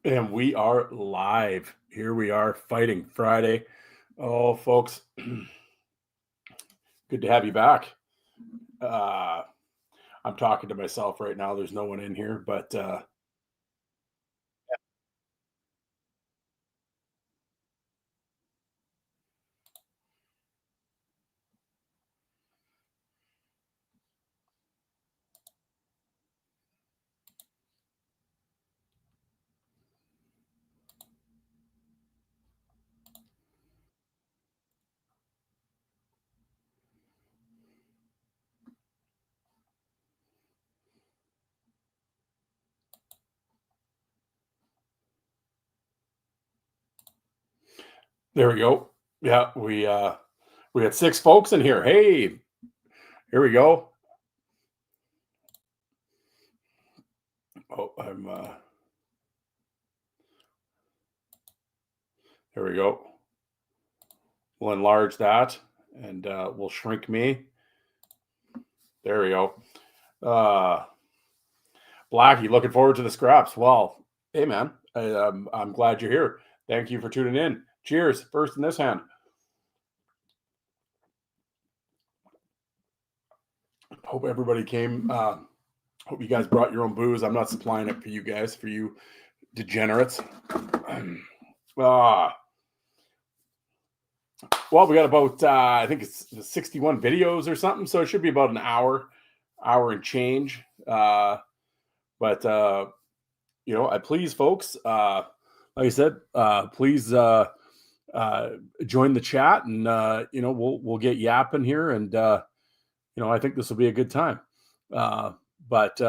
And we are live. Here we are fighting Friday. Oh, folks, good to have you back. Uh, I'm talking to myself right now. There's no one in here, but there we go. Yeah, we had six folks in here. Hey, here we go. Oh, there we go. We'll enlarge that and we'll shrink me. There we go. Uh, Blackie, looking forward to the scraps. Well, hey man, I'm glad you're here. Thank you for tuning in. Cheers. First in this hand. Hope everybody came. Hope you guys brought your own booze. I'm not supplying it for you guys, for you degenerates. uh, well, we got about I think it's 61 videos or something, so it should be about an hour and change. But I please, folks. Like I said, please join the chat, and we'll get yapping here, and I think this will be a good time. But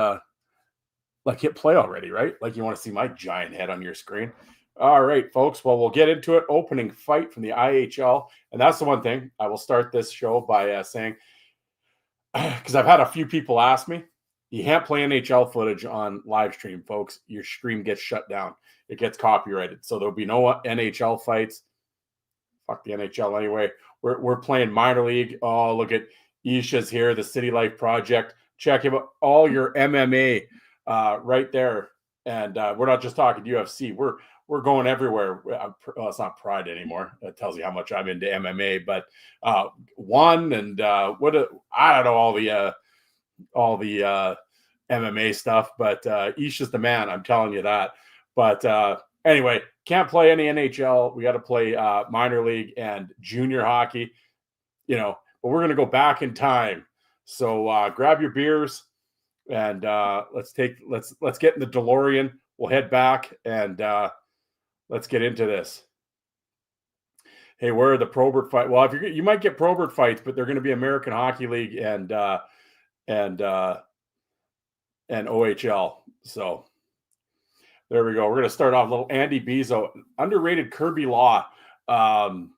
like hit play already, right? Like you want to see my giant head on your screen. All right, folks. Well, we'll get into it. Opening fight from the IHL, and that's the one thing I will start this show by saying, because I've had a few people ask me, you can't play NHL footage on live stream, folks. Your stream gets shut down. It gets copyrighted, so there'll be no NHL fights. Fuck the NHL anyway. We're playing minor league. Oh, look at Isha's here, the City Life Project. Check him out. All your MMA right there. And we're not just talking UFC. We're going everywhere. Well, it's not Pride anymore. That tells you how much I'm into MMA. But one and I don't know all the MMA stuff. But Isha's the man. I'm telling you that. But anyway, can't play any NHL. We got to play minor league and junior hockey. But we're going to go back in time. So grab your beers and let's get in the DeLorean. We'll head back and let's get into this. Hey, where are the Probert fight? Well, if you might get Probert fights, but they're going to be American Hockey League and OHL. So there we go. We're going to start off a little Andy Bezo, underrated Kirby Law, old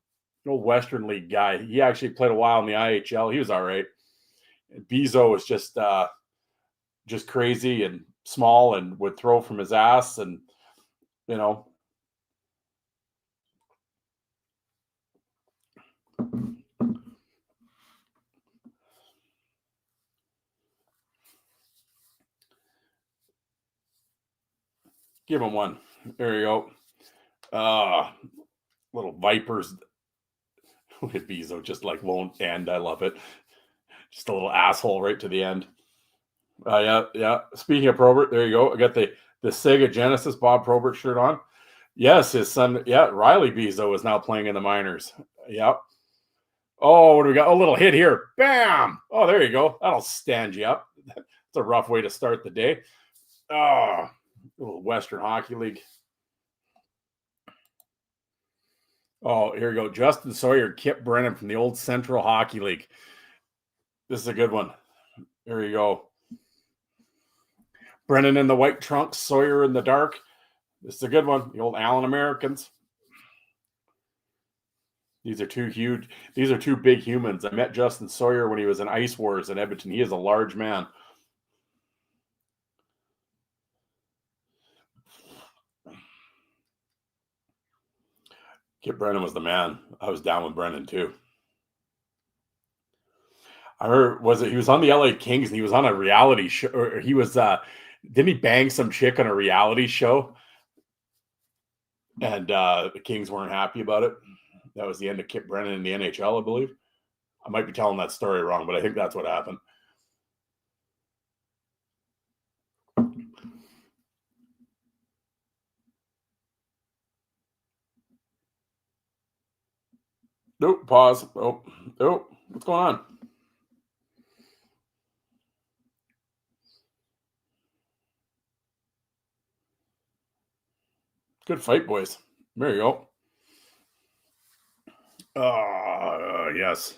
Western League guy. He actually played a while in the IHL. He was all right. Bezo is just crazy and small and would throw from his ass, and give him one. There you go. Little vipers. Look at Bezo, just like won't end. I love it. Just a little asshole right to the end. Yeah. Speaking of Probert, there you go. I got the Sega Genesis Bob Probert shirt on. Yes, his son. Yeah, Riley Bezo is now playing in the minors. Yep. Oh, what do we got? A little hit here. Bam! Oh, there you go. That'll stand you up. It's a rough way to start the day. Oh, little Western Hockey League. Oh, here we go. Justin Sawyer, Kip Brennan from the old Central Hockey League. This is a good one. There you go. Brennan in the white trunks, Sawyer in the dark. This is a good one. The old Allen Americans. These are two huge. These are two big humans. I met Justin Sawyer when he was in Ice Wars in Edmonton. He is a large man. Kip Brennan was the man. I was down with Brennan too. I heard he was on the LA Kings and he was on a reality show, or he was didn't he bang some chick on a reality show? and the Kings weren't happy about it. That was the end of Kip Brennan in the NHL, I believe. I might be telling that story wrong, but I think that's what happened. Nope, pause. Oh, what's going on? Good fight, boys. There you go. Yes.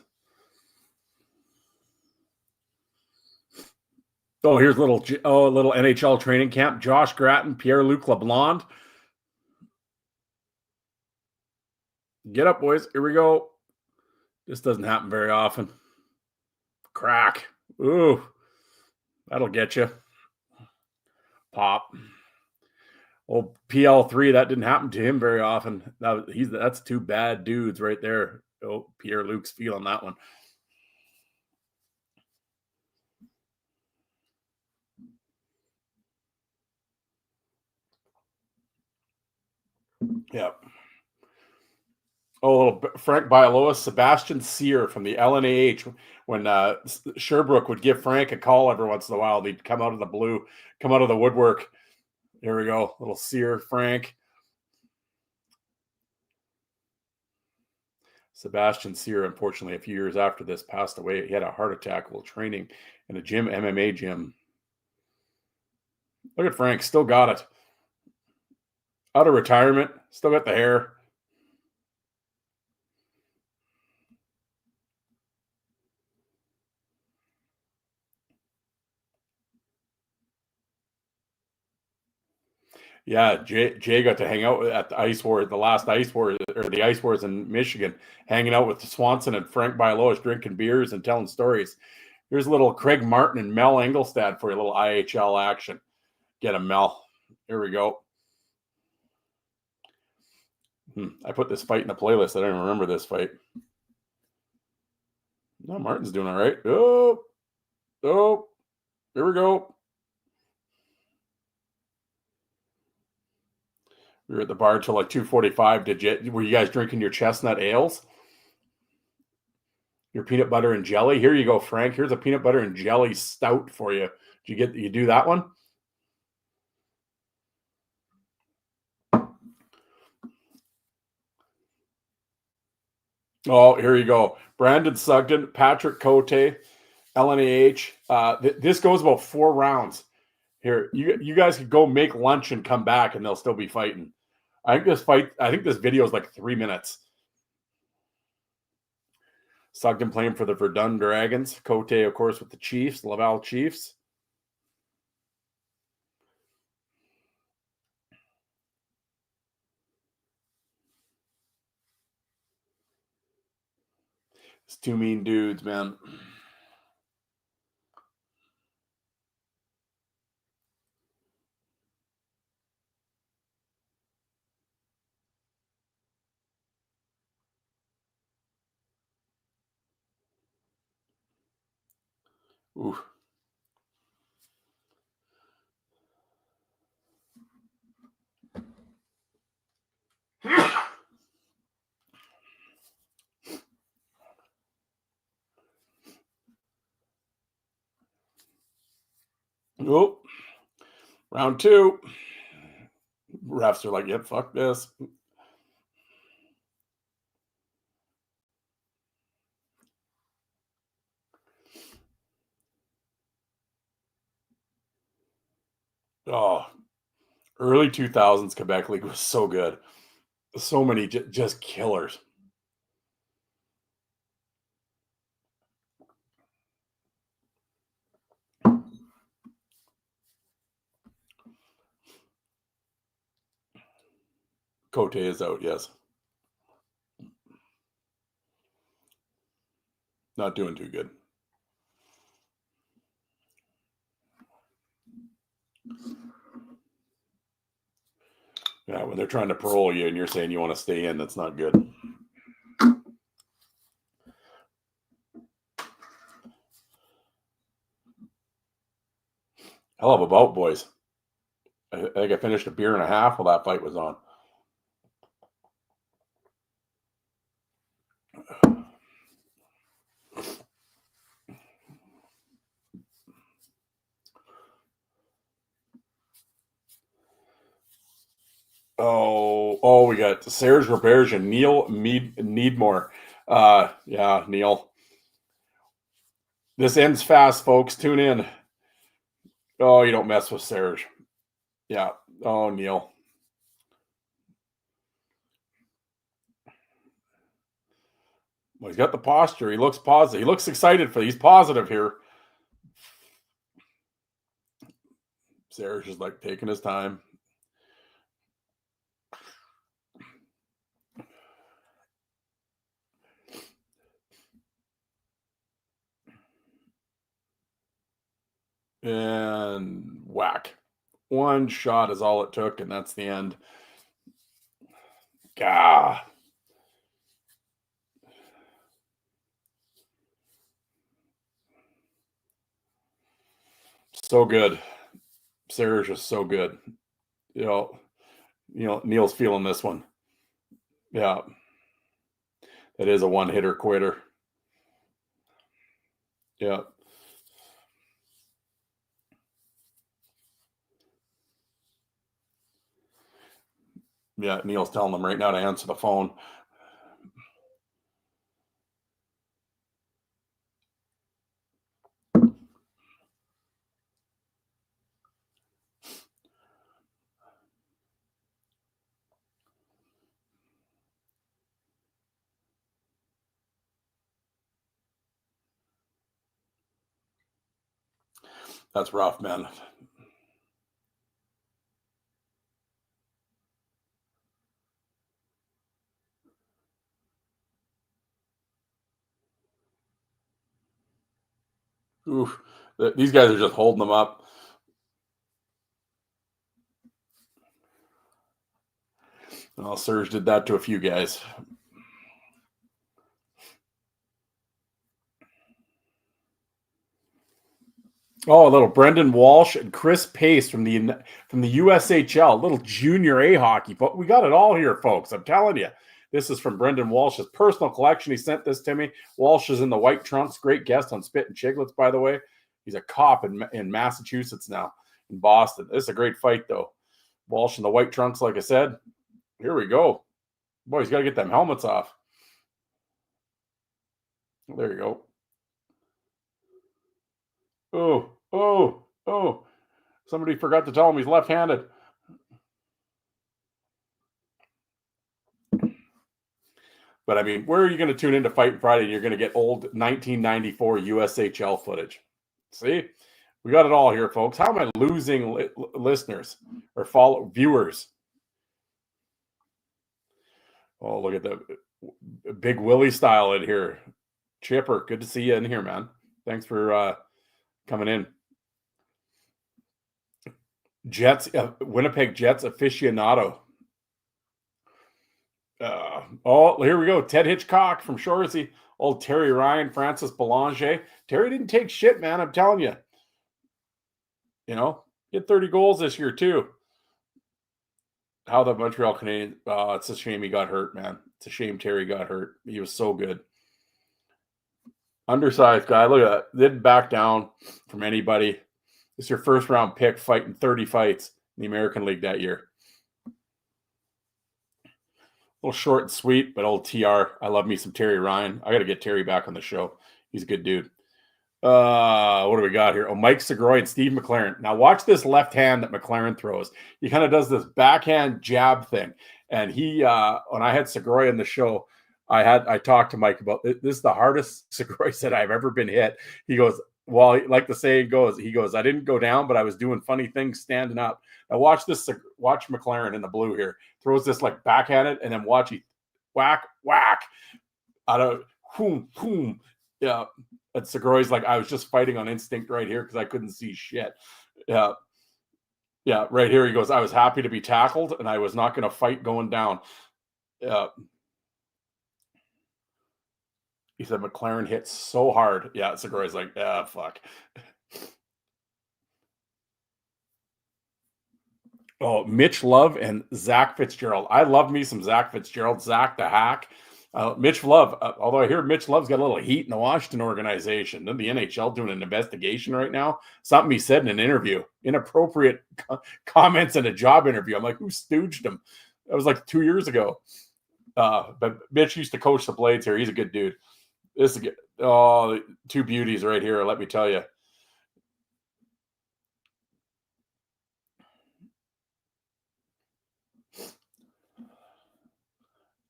Oh, here's a little NHL training camp. Josh Gratton, Pierre-Luc Leblond. Get up, boys. Here we go. This doesn't happen very often. Crack. Ooh, that'll get you. Pop. Oh, PL3, that didn't happen to him very often. That's two bad dudes right there. Oh, Pierre-Luc's feeling that one. Yep. Oh, little Frank Bialowas, Sebastian Sear from the LNAH. When Sherbrooke would give Frank a call every once in a while, he'd come out of the blue, come out of the woodwork. Here we go, little Sear Frank. Sebastian Sear, unfortunately, a few years after this, passed away. He had a heart attack while training in a gym, MMA gym. Look at Frank, still got it. Out of retirement, still got the hair. Yeah, Jay got to hang out at the Ice Wars, the last Ice Wars, or the Ice Wars in Michigan, hanging out with Swanson and Frank Bialowas, drinking beers and telling stories. Here's a little Craig Martin and Mel Engelstad for a little IHL action. Get him, Mel. Here we go. I put this fight in the playlist. I don't even remember this fight. No, Martin's doing all right. Oh, here we go. We were at the bar till like 2:45. Were you guys drinking your chestnut ales? Your peanut butter and jelly? Here you go, Frank. Here's a peanut butter and jelly stout for you. Did you do that one? Oh, here you go. Brandon Sugden, Patrick Cote, LNAH. This goes about 4 rounds. Here, you guys could go make lunch and come back, and they'll still be fighting. I think this video is like 3 minutes. Sugden playing for the Verdun Dragons. Cote, of course, with the Chiefs, Laval Chiefs. It's two mean dudes, man. Ooh. Oh, round 2. Refs are like, yep, fuck this. Oh, early 2000s Quebec League was so good. So many just killers. Cote is out, yes. Not doing too good. Yeah, when they're trying to parole you and you're saying you want to stay in, that's not good. Hell of a bout, boys. I think I finished a beer and a half while that fight was on. Oh, we got Serge Roberge and Neil Needmore. Yeah, Neil. This ends fast, folks. Tune in. Oh, you don't mess with Serge. Yeah. Oh, Neil. Well, he's got the posture. He looks positive. He looks excited he's positive here. Serge is like taking his time. And whack. One shot is all it took, and that's the end. Gah. So good. Serge is so good. You know, Neil's feeling this one. Yeah. That is a one-hitter quitter. Yeah. Yeah, Neil's telling them right now to answer the phone. That's rough, man. Oof. These guys are just holding them up. Well, Serge did that to a few guys. Oh, a little Brendan Walsh and Chris Pace from the USHL, little junior A hockey. But we got it all here, folks. I'm telling you. This is from Brendan Walsh's personal collection. He sent this to me. Walsh is in the white trunks. Great guest on Spit and Chiglets, by the way. He's a cop in Massachusetts now, in Boston. This is a great fight, though. Walsh in the white trunks, like I said. Here we go. Boy, he's got to get them helmets off. There you go. Oh. Somebody forgot to tell him he's left-handed. But I mean, where are you going to tune into Fight Friday and you're going to get old 1994 USHL footage? See, we got it all here, folks. How am I losing listeners or viewers? Oh, look at the Big Willie style in here. Chipper, good to see you in here, man. Thanks for coming in. Jets, Winnipeg Jets aficionado. Here we go. Ted Hitchcock from Shoresy. Old Terry Ryan, Francis Belanger. Terry didn't take shit, man. I'm telling you. You know, he had 30 goals this year, too. How the Montreal Canadiens. It's a shame he got hurt, man. It's a shame Terry got hurt. He was so good. Undersized guy. Look at that. Didn't back down from anybody. It's your first round pick fighting 30 fights in the American League that year. A little short and sweet, but old TR. I love me some Terry Ryan. I got to get Terry back on the show. He's a good dude. What do we got here? Oh, Mike Segroy and Steve McLaren. Now watch this left hand that McLaren throws. He kind of does this backhand jab thing. And he, when I had Segroy on the show, I talked to Mike about this is the hardest Segroy said I've ever been hit. He goes, well, like the saying goes, he goes, I didn't go down, but I was doing funny things standing up. Now watch McLaren in the blue here. Throws this like backhanded, and then watch he whack out of boom. Yeah. And Segroy's like, I was just fighting on instinct right here because I couldn't see shit. Yeah. Yeah, right here he goes, I was happy to be tackled, and I was not going to fight going down. Yeah. He said McLaren hits so hard. Yeah, Segroy's like, fuck. Oh, Mitch Love and Zach Fitzgerald. I love me some Zach Fitzgerald. Zach the Hack. Mitch Love, although I hear Mitch Love's got a little heat in the Washington organization. Then the NHL doing an investigation right now. Something he said in an interview. Inappropriate comments in a job interview. I'm like, who stooged him? That was like 2 years ago. But Mitch used to coach the Blades here. He's a good dude. This is good. Oh, two beauties right here. Let me tell you.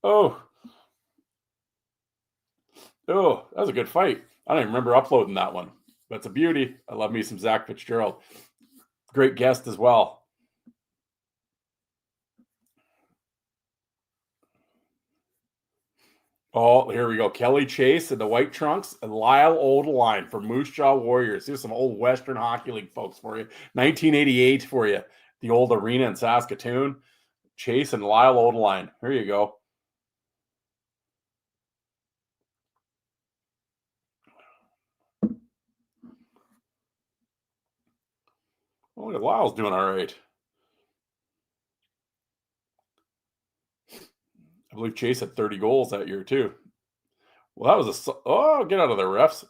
Oh, oh, that was a good fight. I don't even remember uploading that one, but it's a beauty. I love me some Zach Fitzgerald. Great guest as well. Oh, here we go. Kelly Chase in the white trunks and Lyle Odeline for Moose Jaw Warriors. Here's some old Western Hockey League folks for you. 1988 for you. The old arena in Saskatoon. Chase and Lyle Odeline. Here you go. Oh, look at Lyle's doing all right. I believe Chase had 30 goals that year too. Well, that was get out of there, refs.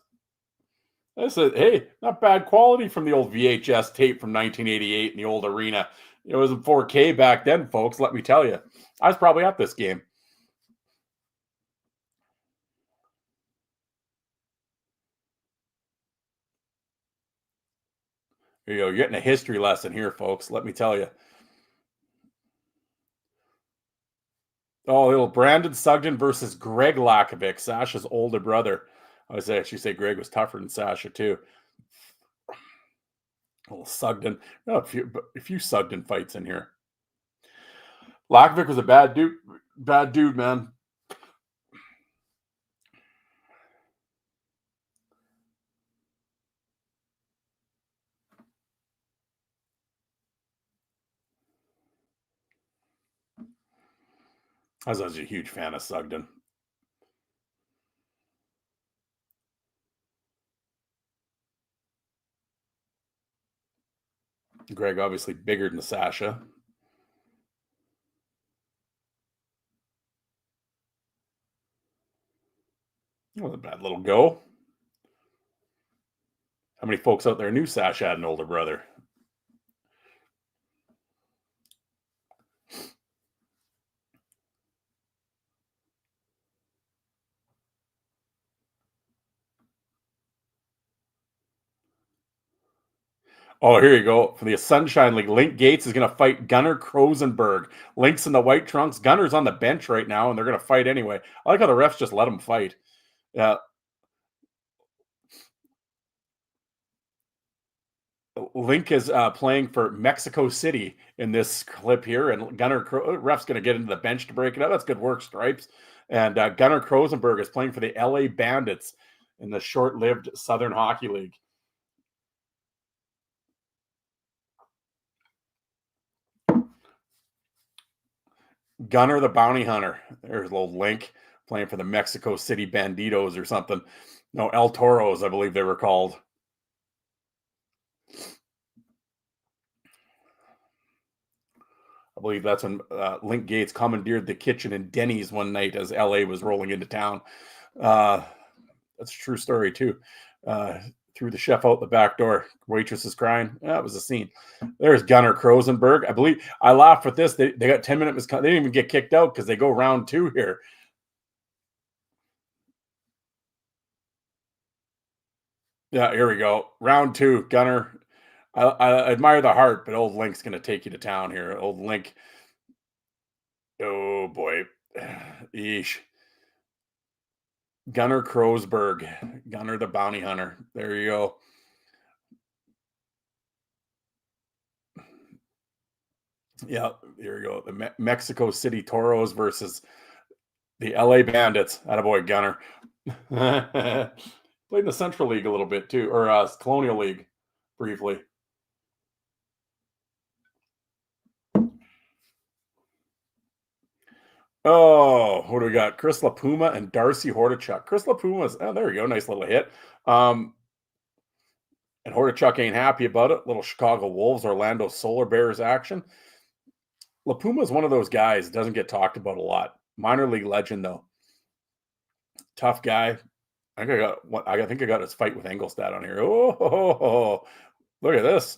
I said, hey, not bad quality from the old VHS tape from 1988 in the old arena. It was in 4K back then, folks. Let me tell you, I was probably at this game. Here you go. You're getting a history lesson here, folks. Let me tell you. Oh, little Brandon Sugden versus Greg Lakovic, Sasha's older brother. I was actually say Greg was tougher than Sasha too. Little Sugden. No, a few Sugden fights in here. Lakovic was a bad dude. Bad dude, man. I was a huge fan of Sugden. Greg obviously bigger than Sasha. That was a bad little go. How many folks out there knew Sasha had an older brother? Oh, here you go. For the Sunshine League, Link Gates is going to fight Gunnar Krosenberg. Link's in the white trunks. Gunner's on the bench right now, and they're going to fight anyway. I like how the refs just let him fight. Yeah. Link is playing for Mexico City in this clip here, and ref's going to get into the bench to break it up. That's good work, Stripes. And Gunnar Krosenberg is playing for the LA Bandits in the short-lived Southern Hockey League. Gunner the Bounty Hunter. There's a little Link playing for the Mexico City Banditos or something. No, El Toros, I believe they were called. I believe that's when Link Gates commandeered the kitchen in Denny's one night as LA was rolling into town. That's a true story, too. Threw the chef out the back door. Waitress is crying. That was a scene. There's Gunnar Krosenberg. I believe I laughed with this. They got 10-minute misconduct. They didn't even get kicked out because they go round 2 here. Yeah, here we go. Round 2. Gunnar. I admire the heart, but old Link's going to take you to town here. Old Link. Oh, boy. Eesh. Gunnar Krosenberg. Gunnar the Bounty Hunter. There you go. Yeah, here we go. The Mexico City Toros versus the LA Bandits. Attaboy, Gunner. Played in the Central League a little bit too, or Colonial League briefly. Oh, what do we got? Chris LaPuma and Darcy Hordichuk. Chris LaPuma's, oh, there we go. Nice little hit. And Hordichuk ain't happy about it. Little Chicago Wolves, Orlando Solar Bears action. LaPuma is one of those guys that doesn't get talked about a lot. Minor league legend, though. Tough guy. I think I got his fight with Engelstad on here. Oh, look at this.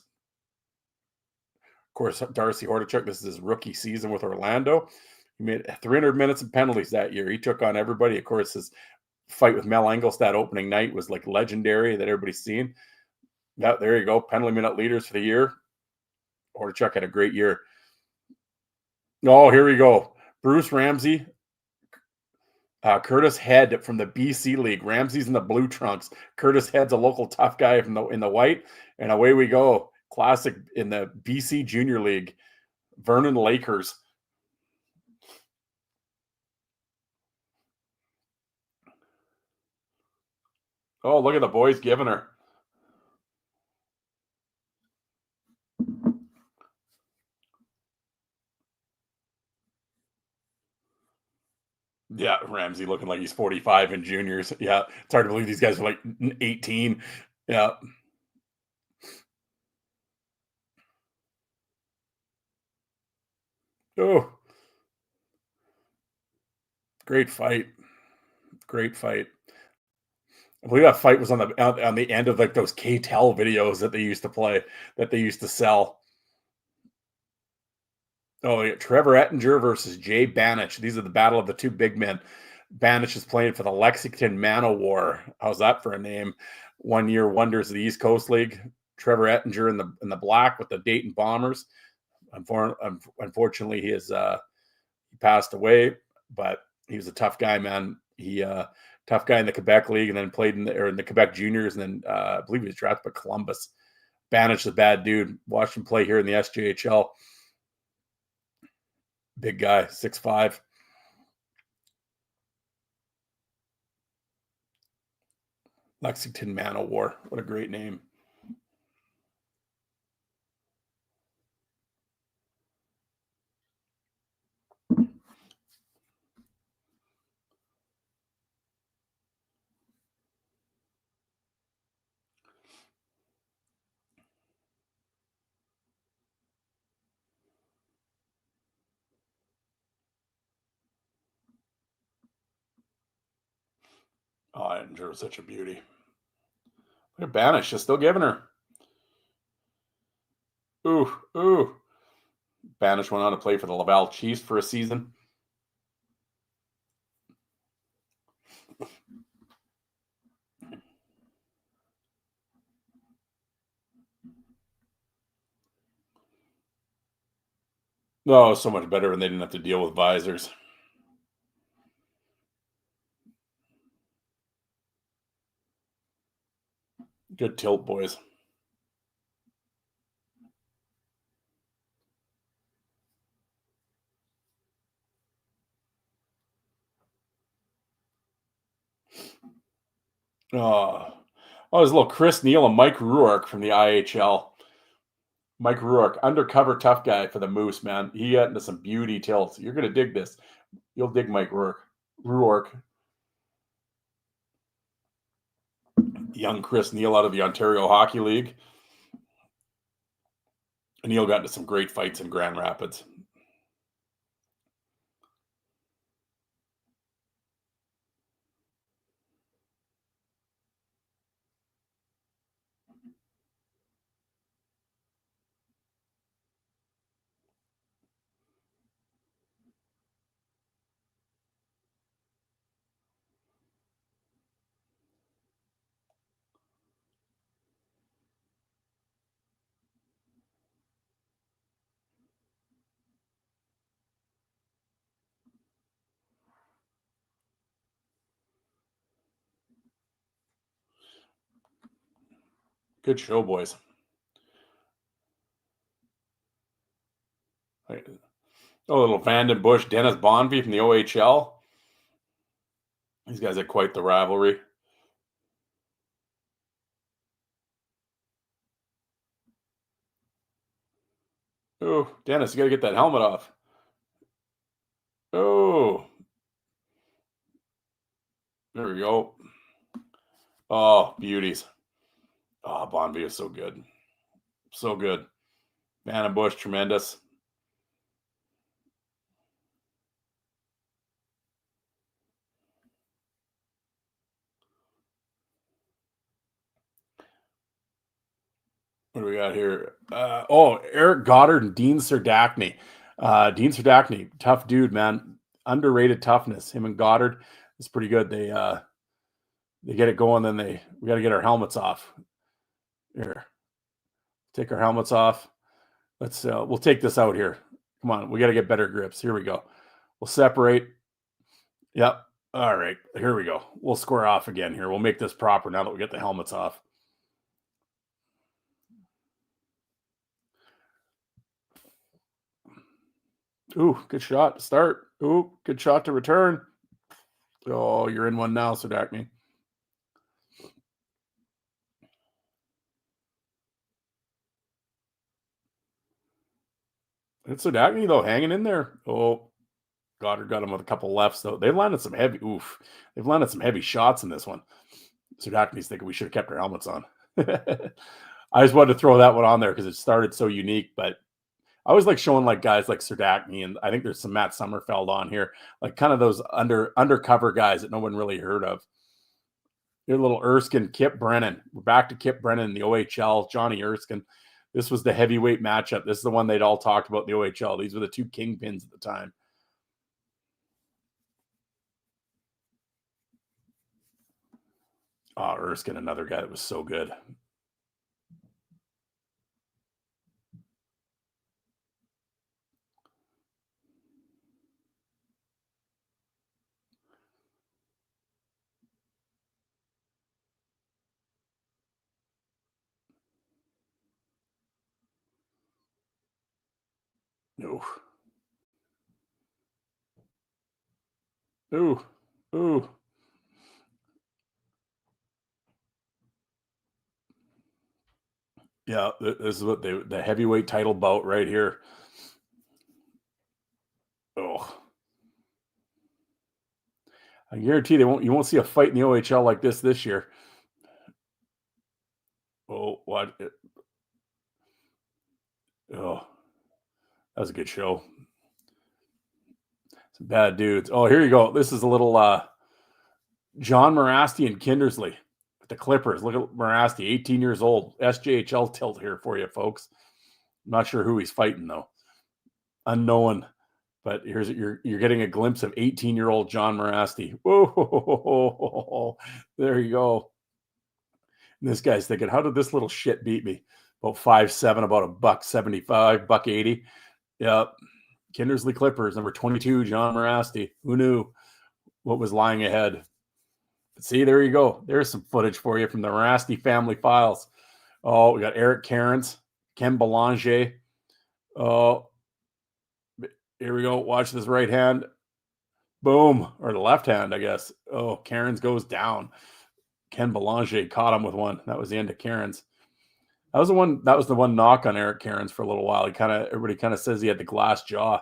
course, Darcy Hordichuk, this is his rookie season with Orlando. He made 300 minutes of penalties that year. He took on everybody. Of course, his fight with Mel Engels that opening night was like legendary that everybody's seen. Yeah, there you go. Penalty minute leaders for the year. Hordichuk had a great year. Oh, here we go. Bruce Ramsey, Curtis Head from the BC League. Ramsey's in the blue trunks. Curtis Head's a local tough guy from in the white. And away we go. Classic in the BC Junior League. Vernon Lakers. Oh, look at the boys giving her. Yeah, Ramsey looking like he's 45 in juniors. Yeah, it's hard to believe these guys are like 18. Yeah. Oh, great fight. Great fight. I believe that fight was on the end of like those KTEL videos that they used to play, that they used to sell. Oh, yeah. Trevor Ettinger versus Jay Banich. These are the battle of the two big men. Banich is playing for the Lexington Man-O-War. How's that for a name? 1-year wonders of the East Coast League. Trevor Ettinger in the black with the Dayton Bombers. Unfortunately, he passed away, but he was a tough guy, man. He tough guy in the Quebec League, and then played in the Quebec Juniors, and then I believe he was drafted by Columbus. Banich is a bad dude. Watched him play here in the SJHL. Big guy, 6'5". Lexington Man-O-War. What a great name. Oh, Ettinger was such a beauty. Look at Banich, just still giving her. Ooh, ooh. Banich went on to play for the Laval Chiefs for a season. Oh, so much better when they didn't have to deal with visors. Good tilt, boys. Oh, there's a little Chris Neal and Mike Ruark from the IHL. Mike Ruark, undercover tough guy for the Moose, man. He got into some beauty tilts. You're gonna dig this. You'll dig Mike Ruark. Young Chris Neal out of the Ontario Hockey League. Neal got into some great fights in Grand Rapids. Good show, boys. Oh, little Vanden Bush, Dennis Bonvie from the OHL. These guys had quite the rivalry. Oh, Dennis, you got to get that helmet off. Oh, there we go. Oh, beauties. Oh, Bonvie is so good. So good. Vanden Bush, tremendous. What do we got here? Eric Goddard and Dean Serdachny. Dean Serdachny, tough dude, man. Underrated toughness. Him and Goddard is pretty good. They get it going, then we got to get our helmets off. Here, take our helmets off. We'll take this out here. Come on, we got to get better grips. Here we go. We'll separate. Yep. All right, here we go. We'll square off again here. We'll make this proper now that we get the helmets off. Ooh, good shot to start. Ooh, good shot to return. Oh, you're in one now, Serdachny. It's Serdachny, though, hanging in there. Oh, Goddard got him with a couple lefts, though. They've landed some heavy shots in this one. Serdachny's thinking we should have kept our helmets on. I just wanted to throw that one on there because it started so unique, but I always like showing like guys like Serdachny, and I think there's some Matt Sommerfeld on here, like kind of those undercover guys that no one really heard of. Your little Erskine, Kip Brennan. We're back to Kip Brennan in the OHL. Johnny Erskine. This was the heavyweight matchup. This is the one they'd all talked about in the OHL. These were the two kingpins at the time. Oh, Erskine, another guy that was so good. Ooh. Ooh. Ooh. Yeah, this is what the heavyweight title bout right here. Oh. I guarantee you won't see a fight in the OHL like this year. Oh, what? Oh, that was a good show. Some bad dudes. Oh, here you go. This is a little John Morasti and Kindersley with the Clippers. Look at Morasti, 18 years old. SJHL tilt here for you, folks. I'm not sure who he's fighting, though. Unknown. But you're getting a glimpse of 18-year-old John Morasti. Whoa, there you go. And this guy's thinking, how did this little shit beat me? About 5'7", about $175, $180. Yep. Kindersley Clippers, number 22, John Morasti. Who knew what was lying ahead? But see, there you go. There's some footage for you from the Morasti family files. Oh, we got Eric Cairns, Ken Belanger. Oh, here we go. Watch this right hand. Boom. Or the left hand, I guess. Oh, Cairns goes down. Ken Belanger caught him with one. That was the end of Cairns. That was the one knock on Eric Cairns for a little while. Everybody kind of says he had the glass jaw.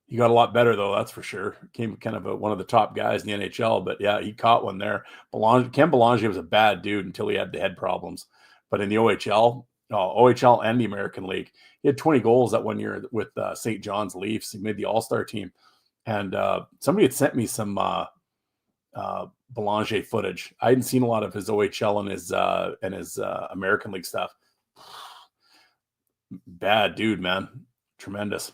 He got a lot better, though, that's for sure. Became kind of one of the top guys in the NHL, but yeah, he caught one there. Ken Belanger was a bad dude until he had the head problems. But in the OHL and the American League, he had 20 goals that one year with St. John's Leafs. He made the All-Star team. And somebody had sent me some Belanger footage. I hadn't seen a lot of his OHL and his American League stuff. Bad dude, man. Tremendous.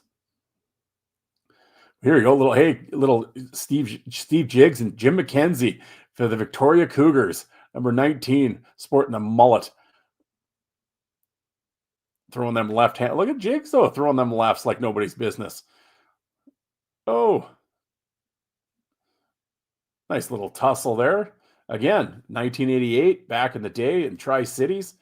Here we go. Little Steve Jiggs and Jim McKenzie for the Victoria Cougars, number 19, sporting a mullet. Throwing them left hand. Look at Jiggs, though, throwing them lefts like nobody's business. Oh. Nice little tussle there. Again, 1988, back in the day in Tri-Cities.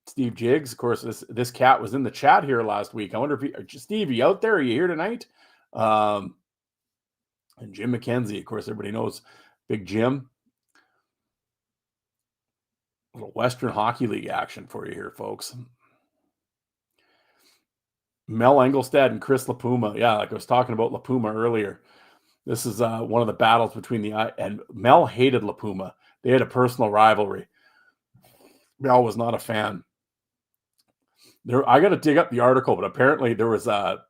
Steve Jiggs, of course, this cat was in the chat here last week. I wonder if Steve, are you out there? Are you here tonight? And Jim McKenzie, of course, everybody knows Big Jim. A little Western Hockey League action for you here, folks. Mel Engelstad and Chris LaPuma. Yeah, like I was talking about LaPuma earlier. This is one of the battles between and Mel hated LaPuma. They had a personal rivalry. Mel was not a fan. I got to dig up the article, but apparently there was a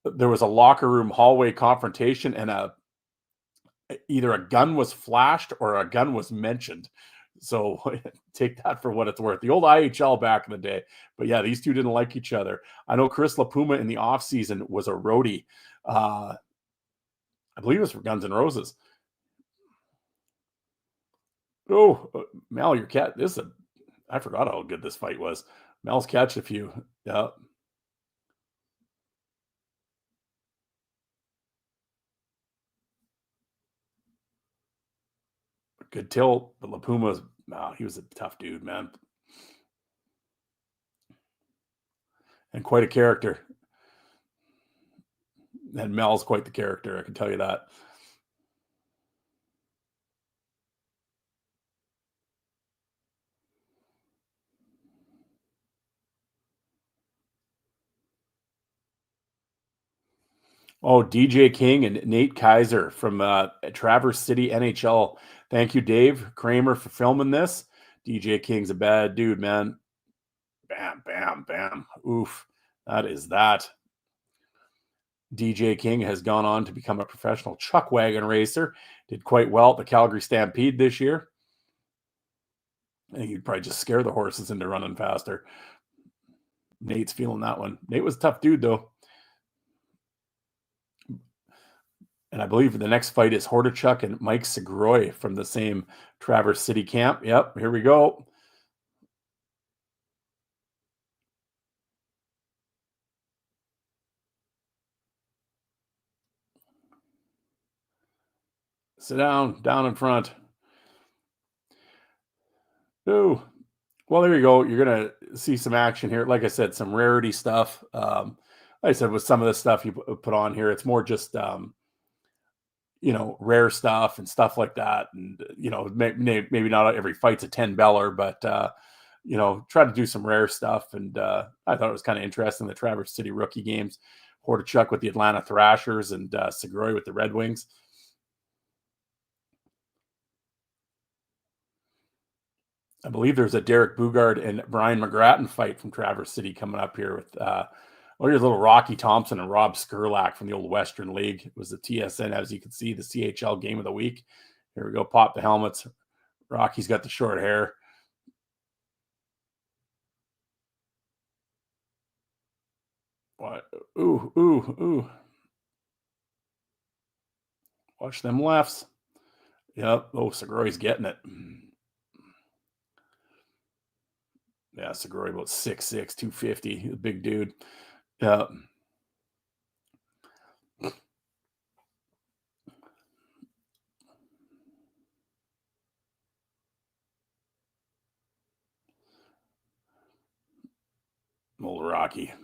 locker room hallway confrontation, and either a gun was flashed or a gun was mentioned So take that for what it's worth. The old IHL back in the day. But yeah, these two didn't like each other. I know Chris LaPuma in the offseason was a roadie. I believe it was for Guns N' Roses. Oh, Mal, your cat. I forgot how good this fight was. Mal's catch a few. Yeah. Good tilt, but LaPuma's, he was a tough dude, man. And quite a character. And Mel's quite the character, I can tell you that. Oh, DJ King and Nate Kaiser from Traverse City NHL. Thank you, Dave Kramer, for filming this. DJ King's a bad dude, man. Bam, bam, bam. Oof. That is that. DJ King has gone on to become a professional chuck wagon racer. Did quite well at the Calgary Stampede this year. I think you'd probably just scare the horses into running faster. Nate's feeling that one. Nate was a tough dude, though. And I believe the next fight is Hordichuk and Mike Segroy from the same Traverse City camp. Yep, here we go. Sit down in front. Ooh. Well, there you go. You're going to see some action here. Like I said, some rarity stuff. Like I said, with some of the stuff you put on here, it's more just, rare stuff and stuff like that. And, maybe not every fight's a 10 beller, but, try to do some rare stuff. And I thought it was kind of interesting. The Traverse City rookie games, Hordichuk with the Atlanta Thrashers and Segroy with the Red Wings. I believe there's a Derek Bugard and Brian McGrattan fight from Traverse City coming up here with, here's little Rocky Thompson and Rob Skurlak from the old Western League. It was the TSN, as you can see, the CHL game of the week. Here we go. Pop the helmets. Rocky's got the short hair. What? Ooh. Watch them lefts. Yep. Oh, Segroy's getting it. Yeah, Segroy about 6'6", 250. A big dude. Yeah. Old Rocky.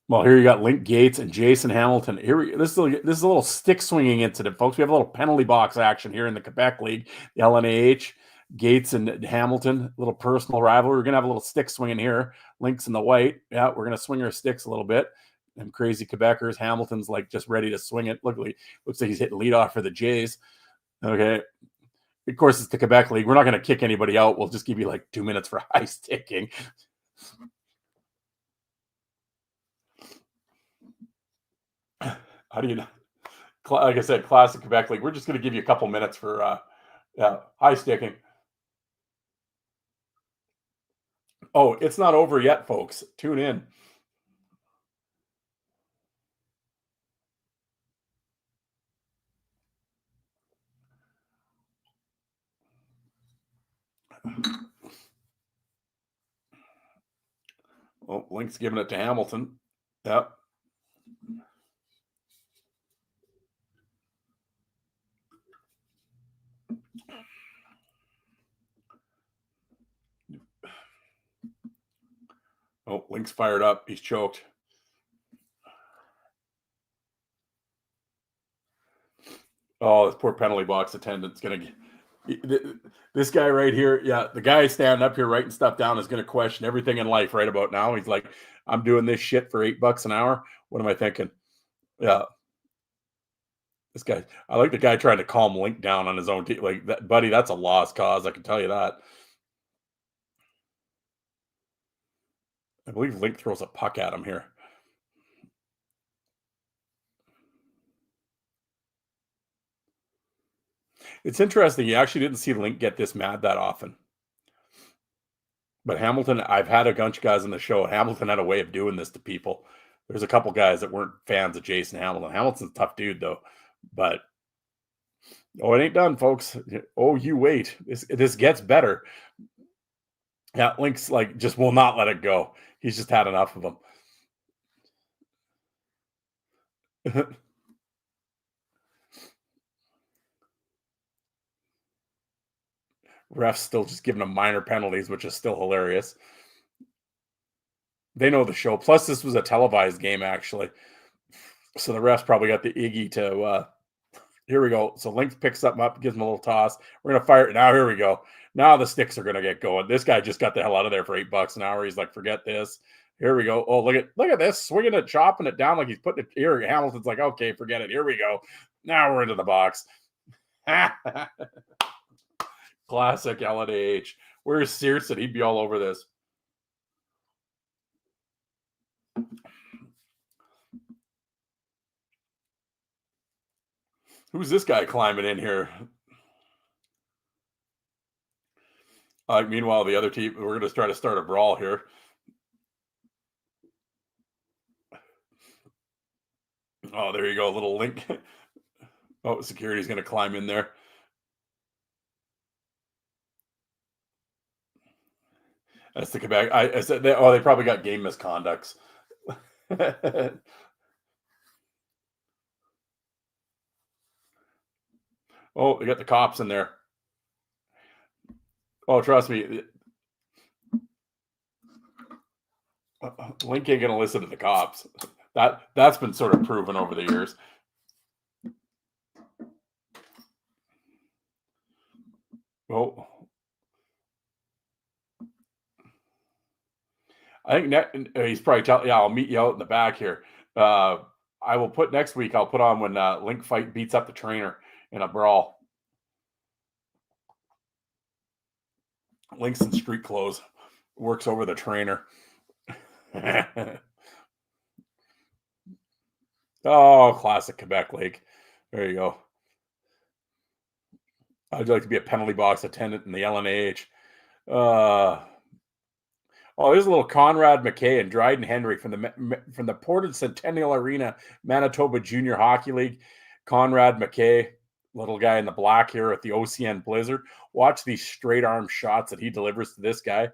Well, here you got Link Gates and Jason Hamilton. This is a little stick swinging incident, folks. We have a little penalty box action here in the Quebec League, the LNAH. Gates and Hamilton, a little personal rivalry. We're gonna have a little stick swinging here. Link's in the white. Yeah, we're gonna swing our sticks a little bit. Them crazy Quebecers. Hamilton's like just ready to swing it. Looks like he's hitting leadoff for the Jays. Okay. Of course, it's the Quebec League. We're not gonna kick anybody out. We'll just give you like 2 minutes for high sticking. How do you know? Like I said, classic Quebec League. We're just going to give you a couple minutes for high sticking. Oh, it's not over yet, folks. Tune in. Oh, Link's giving it to Hamilton. Yep. Oh, Link's fired up. He's choked. Oh, this poor penalty box attendant's going to. This guy right here, yeah, the guy standing up here writing stuff down is going to question everything in life right about now. He's like, I'm doing this shit for $8 an hour. What am I thinking? Yeah. This guy, I like the guy trying to calm Link down on his own team. Like that, buddy, that's a lost cause. I can tell you that. I believe Link throws a puck at him here. It's interesting. You actually didn't see Link get this mad that often. But Hamilton, I've had a bunch of guys on the show. Hamilton had a way of doing this to people. There's a couple guys that weren't fans of Jason Hamilton. Hamilton's a tough dude, though. But it ain't done, folks. Oh, you wait. This gets better. Yeah, Link's like just will not let it go. He's just had enough of them. Refs still just giving them minor penalties, which is still hilarious. They know the show. Plus, this was a televised game, actually. So the refs probably got the Iggy to here we go. So Link picks something up, gives him a little toss. We're gonna fire it now. Here we go. Now the sticks are gonna get going. This guy just got the hell out of there for $8 an hour. He's like, forget this. Here we go. Oh, look at this, swinging it, chopping it down like he's putting it here. Hamilton's like, okay, forget it. Here we go. Now we're into the box. Classic LNAH. Where's Searson? He'd be all over this. Who's this guy climbing in here? Meanwhile, the other team, we're going to try to start a brawl here. Oh, there you go. A little Link. Oh, security's going to climb in there. That's the Quebec. I said, they probably got game misconducts. Oh, they got the cops in there. Oh, trust me. Link ain't going to listen to the cops. That's been sort of proven over the years. Oh, I think he's probably telling. Yeah, I'll meet you out in the back here. I will put next week. I'll put on when Link fight beats up the trainer in a brawl. Link's in street clothes, works over the trainer. Oh, classic Quebec Lake. There you go. I'd like to be a penalty box attendant in the LNAH. Oh, there's a little Conrad McKay and Dryden Henry from the Portage Centennial Arena, Manitoba Junior Hockey League. Conrad McKay, little guy in the black here at the OCN Blizzard. Watch these straight arm shots that he delivers to this guy.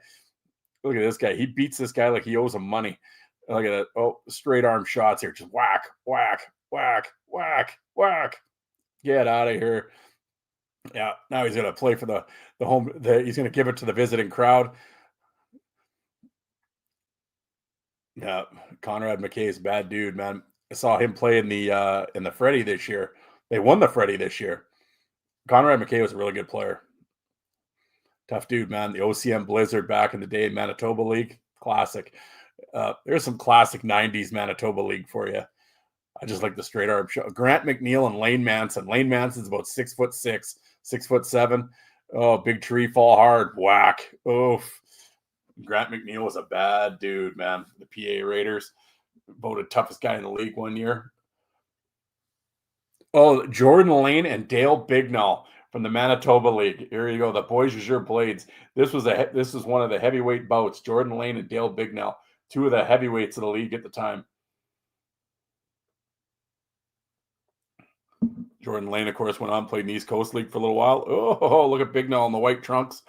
Look at this guy. He beats this guy like he owes him money. Look at that. Oh, straight arm shots here. Just whack, whack, whack, whack, whack. Get out of here. Yeah, now he's going to play for the home. He's going to give it to the visiting crowd. Yeah, Conrad McKay's a bad dude, man. I saw him play in the Freddie this year. They won the Freddie this year. Conrad McKay was a really good player. Tough dude, man. The OCM Blizzard back in the day, Manitoba League, classic. There's some classic '90s Manitoba League for you. I just like the straight arm shot. Grant McNeil and Lane Manson. Lane Manson's about 6'6", 6'7". Oh, big tree, fall hard, whack. Oof. Grant McNeil was a bad dude, man. The PA Raiders voted toughest guy in the league one year. Oh, Jordan Lane and Dale Bignall from the Manitoba League. Here you go, the Boys Azure Blades. This was one of the heavyweight bouts. Jordan Lane and Dale Bignall, two of the heavyweights of the league at the time. Jordan Lane, of course, went on, played in the East Coast League for a little while. Oh, look at Bignall in the white trunks.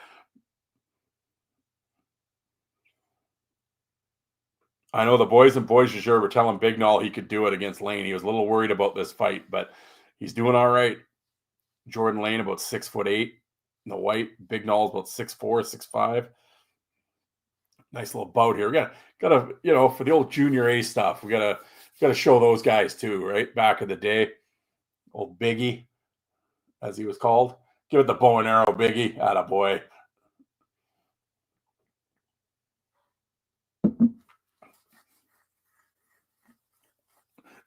I know the boys and Boys Azure were telling Bignall he could do it against Lane. He was a little worried about this fight, but he's doing all right. Jordan Lane about 6'8" in the white. Bignall's about 6'4", 6'5". Nice little bout here. We gotta, for the old junior A stuff, we gotta show those guys too, right? Back in the day, old Biggie, as he was called. Give it the bow and arrow, Biggie. Attaboy.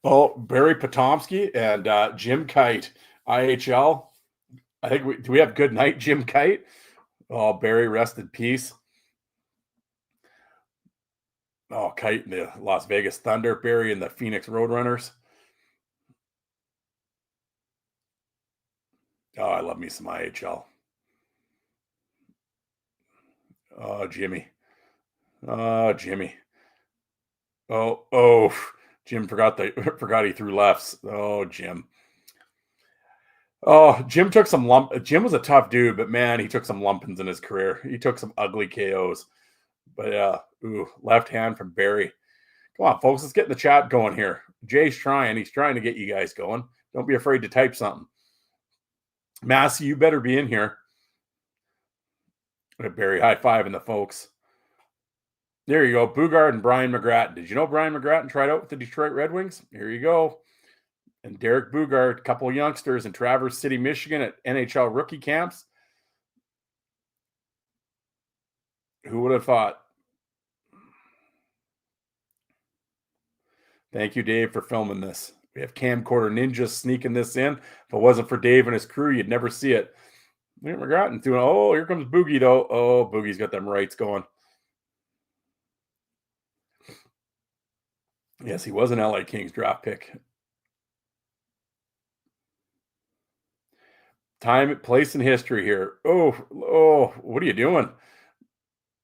Oh, Barry Potomsky and Jim Kite, IHL. I think do we have good night, Jim Kite? Oh, Barry, rest in peace. Oh, Kite in the Las Vegas Thunder, Barry in the Phoenix Roadrunners. Oh, I love me some IHL. Oh, Jimmy. Oh, Jimmy. Oh, Jim forgot forgot he threw lefts. Oh, Jim. Oh, Jim took some lump. Jim was a tough dude, but man, he took some lumpings in his career. He took some ugly KOs. But yeah, left hand from Barry. Come on, folks, let's get in the chat going here. Jay's trying. He's trying to get you guys going. Don't be afraid to type something. Massey, you better be in here. Barry, high five in the folks. There you go. Bugard and Brian McGrattan. Did you know Brian McGrattan tried out with the Detroit Red Wings? Here you go. And Derek Bugard, a couple of youngsters in Traverse City, Michigan at NHL rookie camps. Who would have thought? Thank you, Dave, for filming this. We have camcorder ninjas sneaking this in. If it wasn't for Dave and his crew, you'd never see it. Look at McGrattan doing, oh, here comes Boogie, though. Oh, Boogie's got them rights going. Yes, he was an LA Kings draft pick. Time, place, and history here. Oh, what are you doing?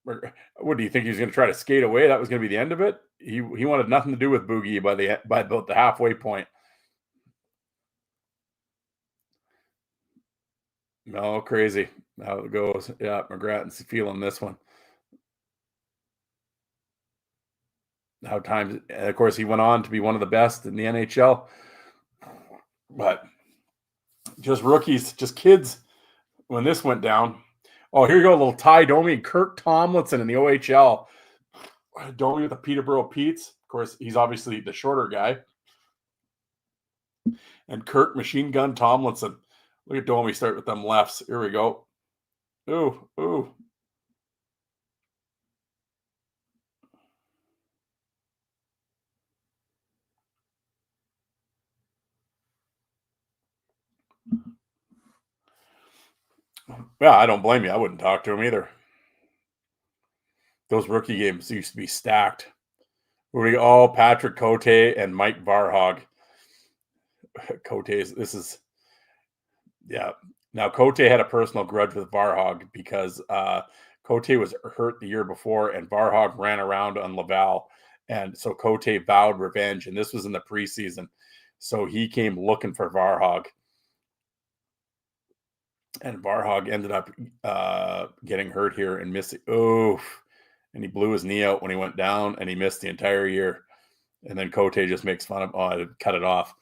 What do you think he was going to try to skate away? That was going to be the end of it. He wanted nothing to do with Boogie by about the halfway point. No, crazy how it goes. Yeah, McGrattan's feeling this one. How times, and of course, he went on to be one of the best in the NHL. But just rookies, just kids. When this went down, oh, here you go, a little Ty Domi and Kirk Tomlinson in the OHL. Domi with the Peterborough Petes. Of course, he's obviously the shorter guy. And Kirk Machine Gun Tomlinson. Look at Domi start with them lefts. Here we go. Ooh. Yeah, I don't blame you. I wouldn't talk to him either. Those rookie games used to be stacked. Patrick Cote and Mike Varhog. Cote's, this is, yeah. Now, Cote had a personal grudge with Varhog because Cote was hurt the year before and Varhog ran around on Laval. And so Cote vowed revenge, and this was in the preseason. So he came looking for Varhog. And Varhog ended up getting hurt here and missing. And he blew his knee out when he went down, and he missed the entire year. And then Cote just makes fun of, I cut it off.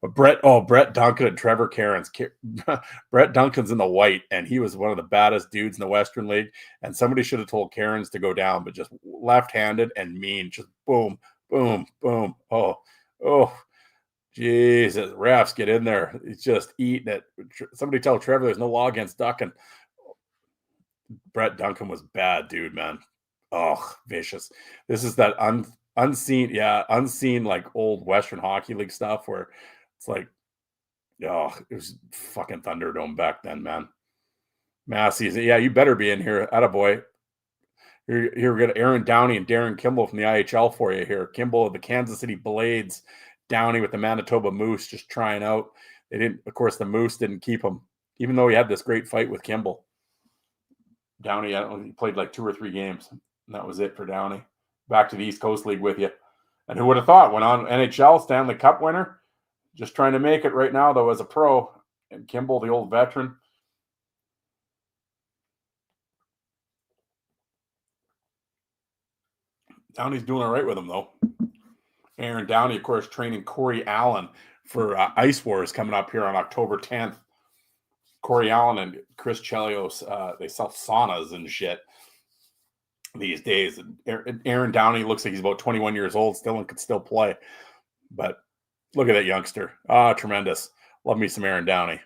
But Brett Duncan and Trevor Cairns. Brett Duncan's in the white, and he was one of the baddest dudes in the Western League. And somebody should have told Cairns to go down, but just left-handed and mean. Just boom, boom, boom. Oh, Jesus. Refs, get in there. He's just eating it. Somebody tell Trevor there's no law against ducking. Brett Duncan was bad, dude, man. Oh, vicious. This is that unseen like old Western Hockey League stuff where it's like, it was fucking Thunderdome back then, man. Massey's, yeah, you better be in here. Attaboy. Here we got Aaron Downey and Darren Kimball from the IHL for you here. Kimball of the Kansas City Blades, Downey with the Manitoba Moose just trying out. They didn't, of course, the Moose didn't keep him, even though he had this great fight with Kimball. Downey, he played like 2 or 3 games. And that was it for Downey. Back to the East Coast League with you. And who would have thought? Went on NHL, Stanley Cup winner. Just trying to make it right now, though, as a pro. And Kimball, the old veteran. Downey's doing all right with him, though. Aaron Downey, of course, training Corey Allen for Ice Wars coming up here on October 10th. Corey Allen and Chris Chelios, they sell saunas and shit these days. And Aaron Downey looks like he's about 21 years old still and could still play. But look at that youngster. Tremendous. Love me some Aaron Downey.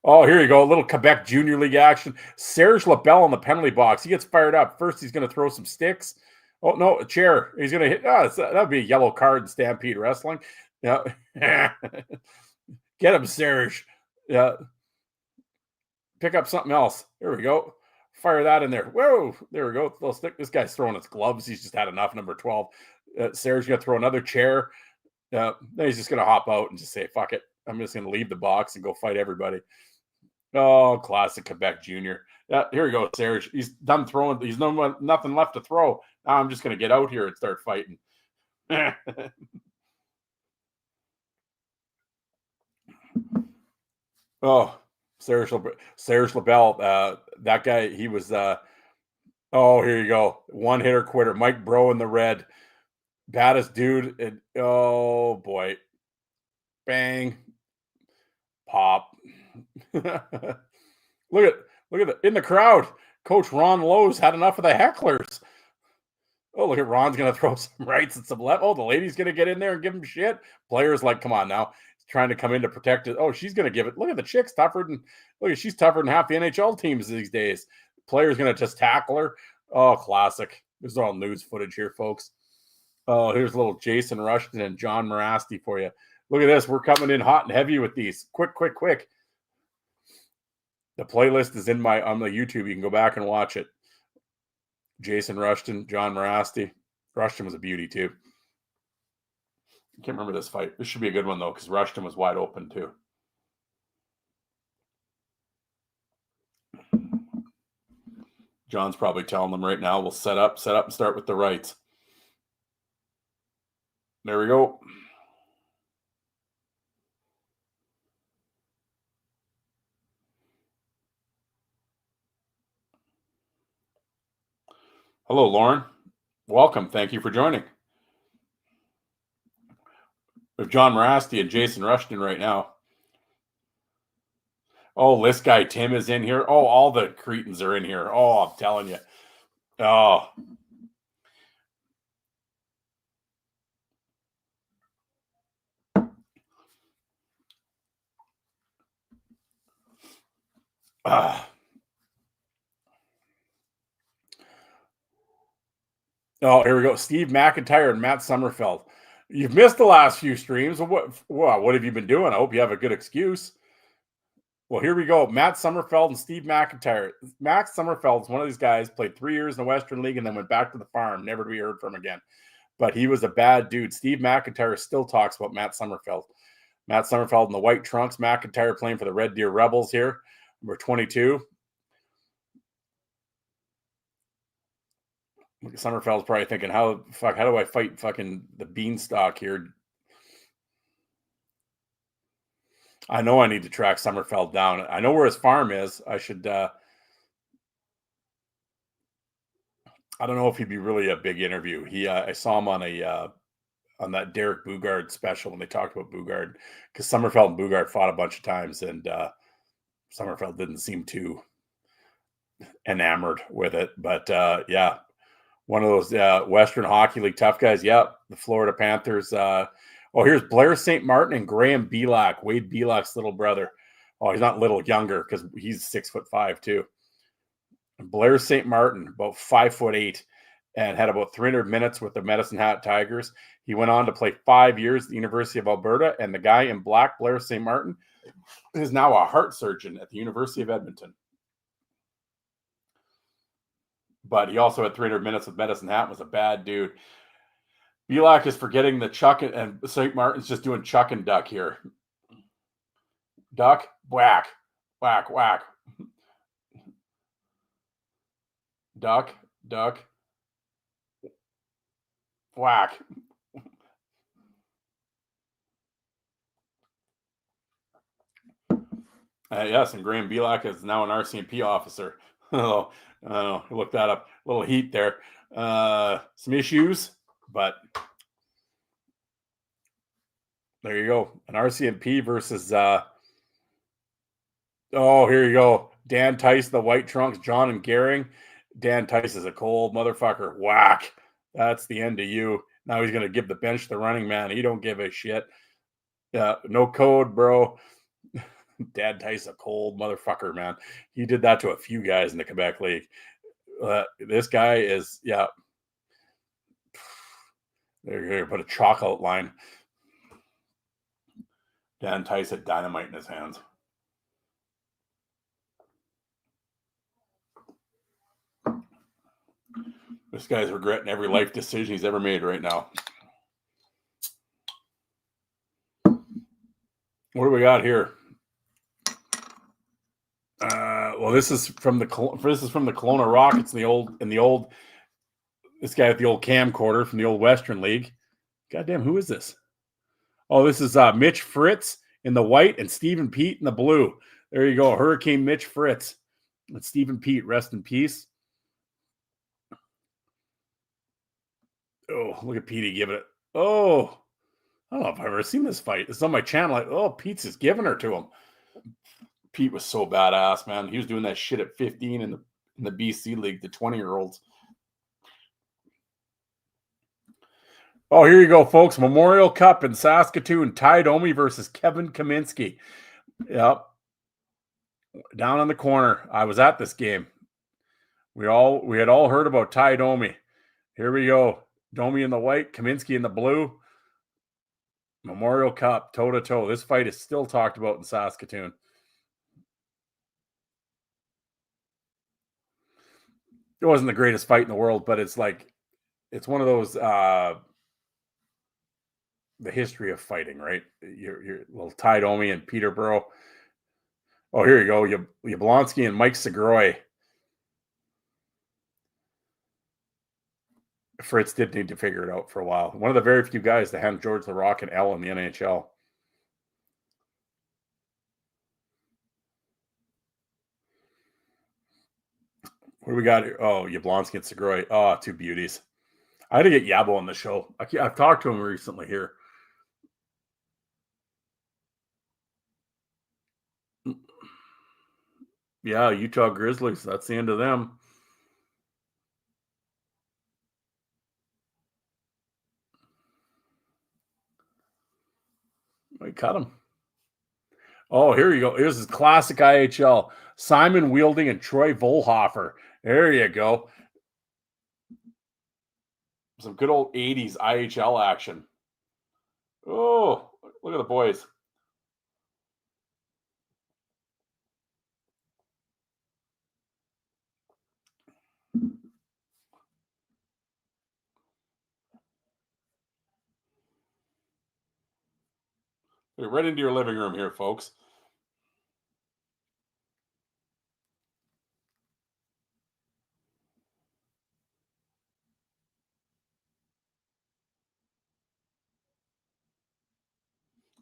Oh, here you go. A little Quebec Junior League action. Serge Labelle on the penalty box. He gets fired up. First, he's going to throw some sticks. Oh, no, a chair. He's going to hit. That would be a yellow card in Stampede Wrestling. Yeah. Get him, Serge. Yeah. Pick up something else. There we go. Fire that in there. Whoa. There we go. Little stick. This guy's throwing his gloves. He's just had enough. Number 12. Serge's going to throw another chair. Then he's just going to hop out and just say, fuck it. I'm just going to leave the box and go fight everybody. Oh, classic Quebec Junior. Yeah, here we go, Serge. He's done throwing. He's nothing left to throw. Now I'm just going to get out here and start fighting. Oh, Serge LaBelle. That guy, he was. Oh, here you go. One hitter quitter. Mike Bro in the red. Baddest dude. And, oh, boy. Bang. Pop. look at in the crowd. Coach Ron Lowe's had enough of the hecklers. Oh, look at Ron's going to throw some rights and some left. Oh, the lady's going to get in there and give him shit. Players like, come on now. He's trying to come in to protect it. Oh, she's going to give it. Look at the chick's tougher than, look at, she's tougher than half the NHL teams these days. Player's going to just tackle her. Oh, classic. This is all news footage here, folks. Oh, here's a little Jason Rushton and John Morasti for you. Look at this. We're coming in hot and heavy with these. Quick. The playlist is on the YouTube. You can go back and watch it. Jason Rushton, John Morasti. Rushton was a beauty, too. I can't remember this fight. This should be a good one, though, because Rushton was wide open, too. John's probably telling them right now, we'll set up, and start with the rights. There we go. Hello, Lauren. Welcome. Thank you for joining. We have John Morasti and Jason Rushton right now. Oh, this guy Tim is in here. Oh, all the cretins are in here. Oh, I'm telling you. Oh. Oh, here we go. Steve McIntyre and Matt Summerfeld. You've missed the last few streams. What have you been doing? I hope you have a good excuse. Well, here we go. Matt Summerfeld and Steve McIntyre. Max Summerfeld is one of these guys, played 3 years in the Western League and then went back to the farm, never to be heard from again. But he was a bad dude. Steve McIntyre still talks about Matt Summerfeld. Matt Summerfeld in the white trunks. McIntyre playing for the Red Deer Rebels here. Number 22. Summerfeld's probably thinking, how do I fight fucking the beanstalk here? I know I need to track Summerfeld down. I know where his farm is. I should. I don't know if he'd be really a big interview. I saw him on on that Derek Bugard special when they talked about Bugard, because Summerfeld and Bugard fought a bunch of times, and Summerfeld didn't seem too enamored with it. But yeah, one of those Western Hockey League tough guys. Yep, the Florida Panthers. Here's Blair St. Martin and Graham Belak, Wade Belak's little brother. Oh, he's not little, younger, because he's 6'5" too. Blair St. Martin, about 5'8", and had about 300 minutes with the Medicine Hat Tigers. He went on to play 5 years at the University of Alberta, and the guy in black, Blair St. Martin, is now a heart surgeon at the University of Edmonton. But he also had 300 minutes with Medicine Hat, was a bad dude. Belak is forgetting the chuck, and St. Martin's just doing chuck and duck here. Duck, whack, whack, whack. Duck, whack. Yes, and Graham Belak is now an RCMP officer. Oh, I don't know. Look that up. A little heat there. Some issues, but there you go. An RCMP versus here you go. Dan Tice, the white trunks, John and Gehring. Dan Tice is a cold motherfucker. Whack. That's the end of you. Now he's going to give the bench the running man. He don't give a shit. No code, bro. Dan Tice, a cold motherfucker, man. He did that to a few guys in the Quebec League. This guy is, yeah. There, put a chalk outline. Dan Tice had dynamite in his hands. This guy's regretting every life decision he's ever made right now. What do we got here? Well, this is from the Kelowna Rockets in the old this guy with the old camcorder from the old Western League. Goddamn, who is this? Oh, this is Mitch Fritz in the white and Stephen Pete in the blue. There you go, Hurricane Mitch Fritz. And Stephen Pete, rest in peace. Oh, look at Petey giving it. Oh, I don't know if I've ever seen this fight. It's on my channel. Like, oh, Pete's just giving her to him. Pete was so badass, man. He was doing that shit at 15 in the BC League, the 20-year-olds. Oh, here you go, folks. Memorial Cup in Saskatoon. Ty Domi versus Kevin Kaminsky. Yep. Down in the corner. I was at this game. We had all heard about Ty Domi. Here we go. Domi in the white, Kaminsky in the blue. Memorial Cup, toe-to-toe. This fight is still talked about in Saskatoon. It wasn't the greatest fight in the world, but it's one of those the history of fighting, right? Your little Ty Domi and Peterborough. Oh, here you go. Yablonsky and Mike Segroy. Fritz did need to figure it out for a while. One of the very few guys to hand George LaRock an L in the NHL. What do we got here? Oh, Yablonsky and Segroy. Oh, two beauties. I had to get Yabo on the show. I've talked to him recently here. Yeah, Utah Grizzlies. That's the end of them. We cut him. Oh, here you go. Here's his classic IHL. Simon Wielding and Troy Volhofer. There you go. Some good old 80s IHL action. Oh, look at the boys. We're right into your living room here, folks.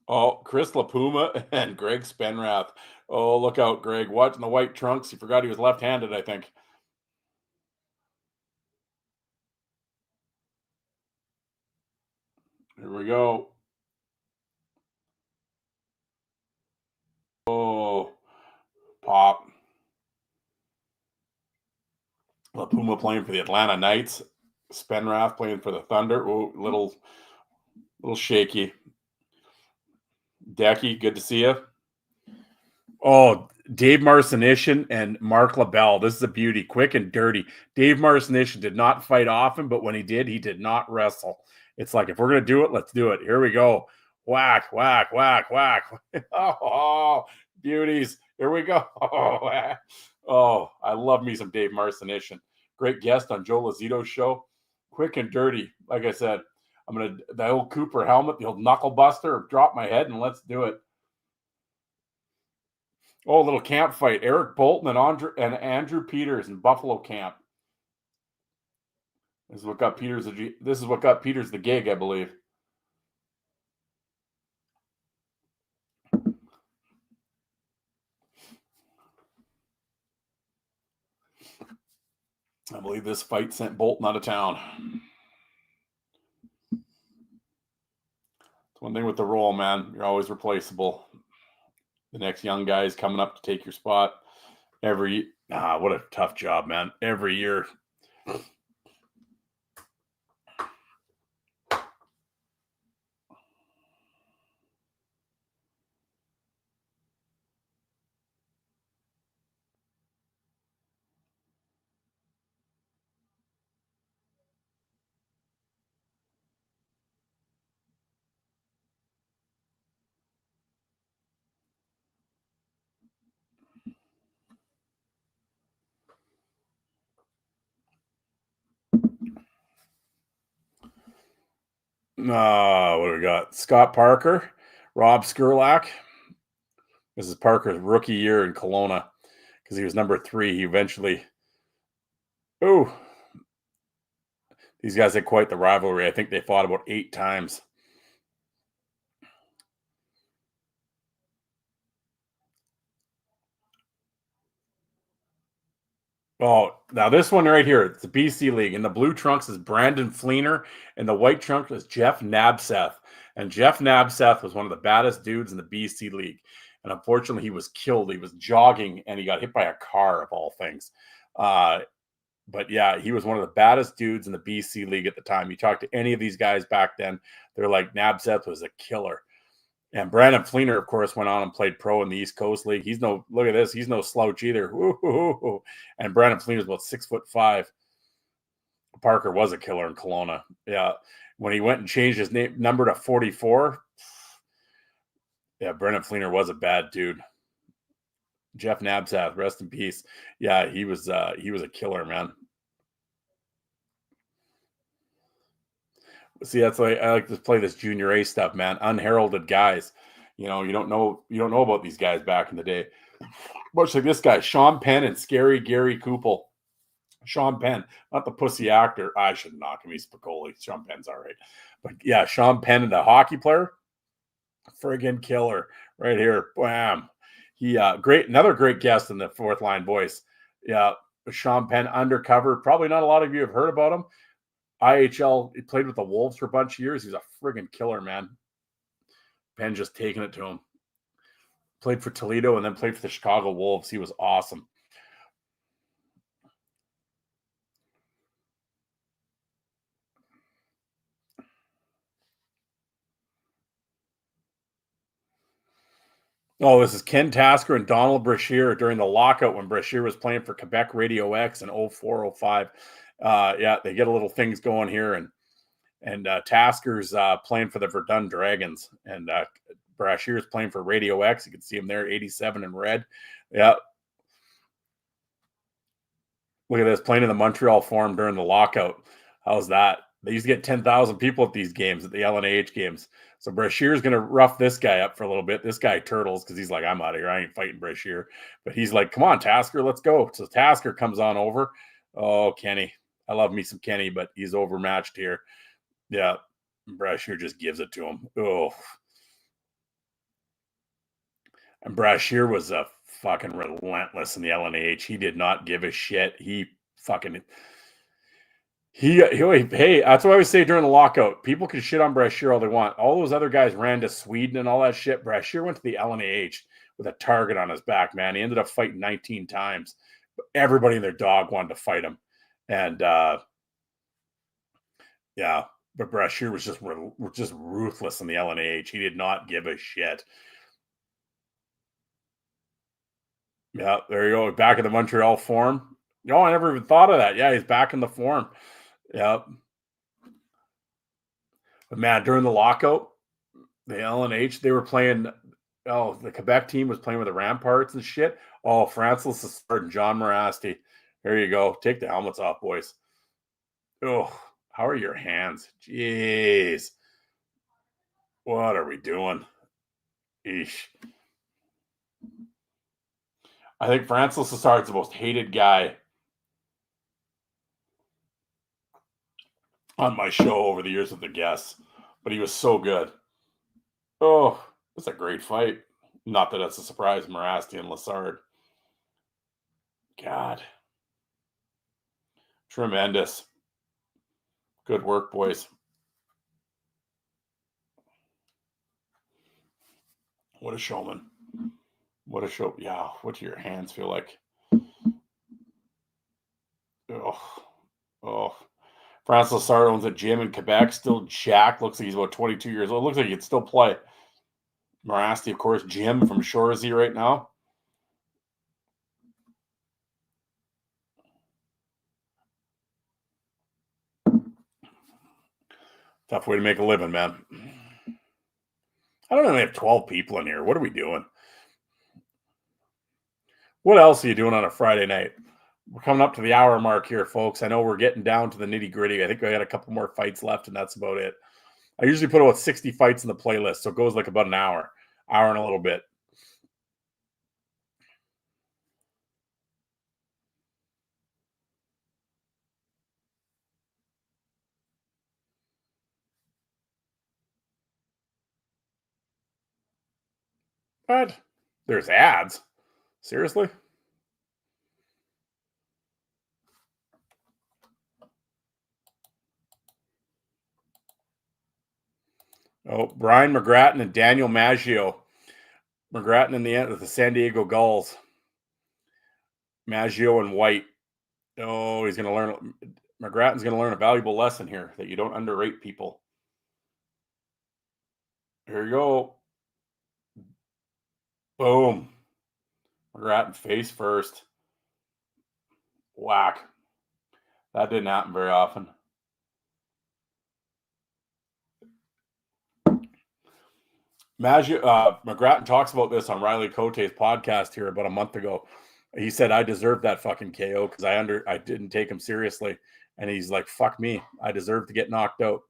Oh, Chris LaPuma and Greg Spenrath. Oh, look out, Greg. Watching the white trunks. He forgot he was left-handed, I think. Here we go. Oh, pop. LaPuma playing for the Atlanta Knights. Spenrath playing for the Thunder. Oh, little shaky. Decky, good to see you. Oh, Dave Marcinishin and Mark LaBelle. This is a beauty. Quick and dirty. Dave Marcinishin did not fight often, but when he did not wrestle. It's like, if we're going to do it, let's do it. Here we go. Whack, whack, whack, whack. Oh, beauties. Here we go. Oh, I love me some Dave Marcinishin. Great guest on Joe Lazito's show. Quick and dirty. Like I said, I'm going to, the old Cooper helmet, the old knuckle buster, drop my head and let's do it. Oh, a little camp fight. Eric Bolton and Andrew Peters in Buffalo camp. This is what got Peters the gig, I believe. I believe this fight sent Bolton out of town. It's one thing with the role, man. You're always replaceable. The next young guy is coming up to take your spot. What a tough job, man. Every year. What do we got? Scott Parker, Rob Skurlak. This is Parker's rookie year in Kelowna because he was number 3. He eventually, oh, these guys had quite the rivalry. I think they fought about 8 times. Oh, now this one right here, it's the BC League. In the blue trunks is Brandon Fleener, and the white trunks is Jeff Nabseth. And Jeff Nabseth was one of the baddest dudes in the BC League. And unfortunately, he was killed. He was jogging, and he got hit by a car, of all things. But yeah, he was one of the baddest dudes in the BC League at the time. You talk to any of these guys back then, they're like, Nabseth was a killer. And Brandon Fleener, of course, went on and played pro in the East Coast League. He's no, look at this, he's no slouch either. Woo-hoo-hoo. And Brandon Fleener is about 6'5". Parker was a killer in Kelowna. Yeah. When he went and changed his number to 44, yeah, Brandon Fleener was a bad dude. Jeff Nabseth, rest in peace. Yeah, he was a killer, man. See, that's why I like to play this junior A stuff, man. Unheralded guys. You know, you don't know about these guys back in the day. Much like this guy, Sean Penn and Scary Gary Koopel. Sean Penn, not the pussy actor. I should knock him. He's Spicoli. Sean Penn's all right. But yeah, Sean Penn, the hockey player, friggin' killer right here. Bam. He another great guest in the fourth line voice. Yeah, Sean Penn, undercover. Probably not a lot of you have heard about him. IHL, he played with the Wolves for a bunch of years. He's a friggin' killer, man. Penn just taking it to him. Played for Toledo and then played for the Chicago Wolves. He was awesome. Oh, this is Ken Tasker and Donald Brashear during the lockout when Brashear was playing for Quebec Radio X in 04, 05. Yeah, they get a little things going here. And Tasker's playing for the Verdun Dragons. And Brashear's playing for Radio X. You can see him there, 87 in red. Yeah. Look at this, playing in the Montreal Forum during the lockout. How's that? They used to get 10,000 people at these games, at the LNAH games. So Brashear's going to rough this guy up for a little bit. This guy turtles because he's like, I'm out of here. I ain't fighting Brashear. But he's like, come on, Tasker, let's go. So Tasker comes on over. Oh, Kenny. I love me some Kenny, but he's overmatched here. Yeah. Brashear just gives it to him. Oh. And Brashear was a fucking relentless in the LNAH. He did not give a shit. Hey, that's what I always say during the lockout. People can shit on Brashear all they want. All those other guys ran to Sweden and all that shit. Brashear went to the LNAH with a target on his back, man. He ended up fighting 19 times. Everybody and their dog wanted to fight him. And yeah, but Brashear was just ruthless in the LNAH. He did not give a shit. Yeah, there you go. Back in the Montreal Forum. No, I never even thought of that. Yeah, he's back in the Forum. Yeah. But man, during the lockout, the LNH, they were playing. Oh, the Quebec team was playing with the Ramparts and shit. Oh, Francis Lessard and John Morasti. There you go. Take the helmets off, boys. Oh, how are your hands? Jeez. What are we doing? Eesh. I think Francis Lessard's the most hated guy on my show over the years with the guests, but he was so good. Oh, that's a great fight. Not that that's a surprise, Morasti and Lessard. God. Tremendous. Good work, boys. What a showman. What a show. Yeah, what do your hands feel like? Oh. Francis Lessard owns a gym in Quebec, still jacked. Looks like he's about 22 years old. Looks like he can still play. Morasti, of course, Jim from Shoresy right now. Tough way to make a living, man. I don't know. We have 12 people in here. What are we doing? What else are you doing on a Friday night? We're coming up to the hour mark here, folks. I know we're getting down to the nitty gritty. I think I got a couple more fights left, and that's about it. I usually put about 60 fights in the playlist, so it goes like about an hour and a little bit. What? There's ads? Seriously? Oh, Brian McGrattan and Daniel Maggio. McGrattan in the end with the San Diego Gulls. Maggio and White. Oh, he's going to learn. McGrattan's going to learn a valuable lesson here that you don't underrate people. Here you go. Boom. McGrattan face first. Whack. That didn't happen very often. McGrattan talks about this on Riley Cote's podcast here about a month ago. He said, I deserved that fucking KO because I didn't take him seriously. And he's like, fuck me. I deserve to get knocked out.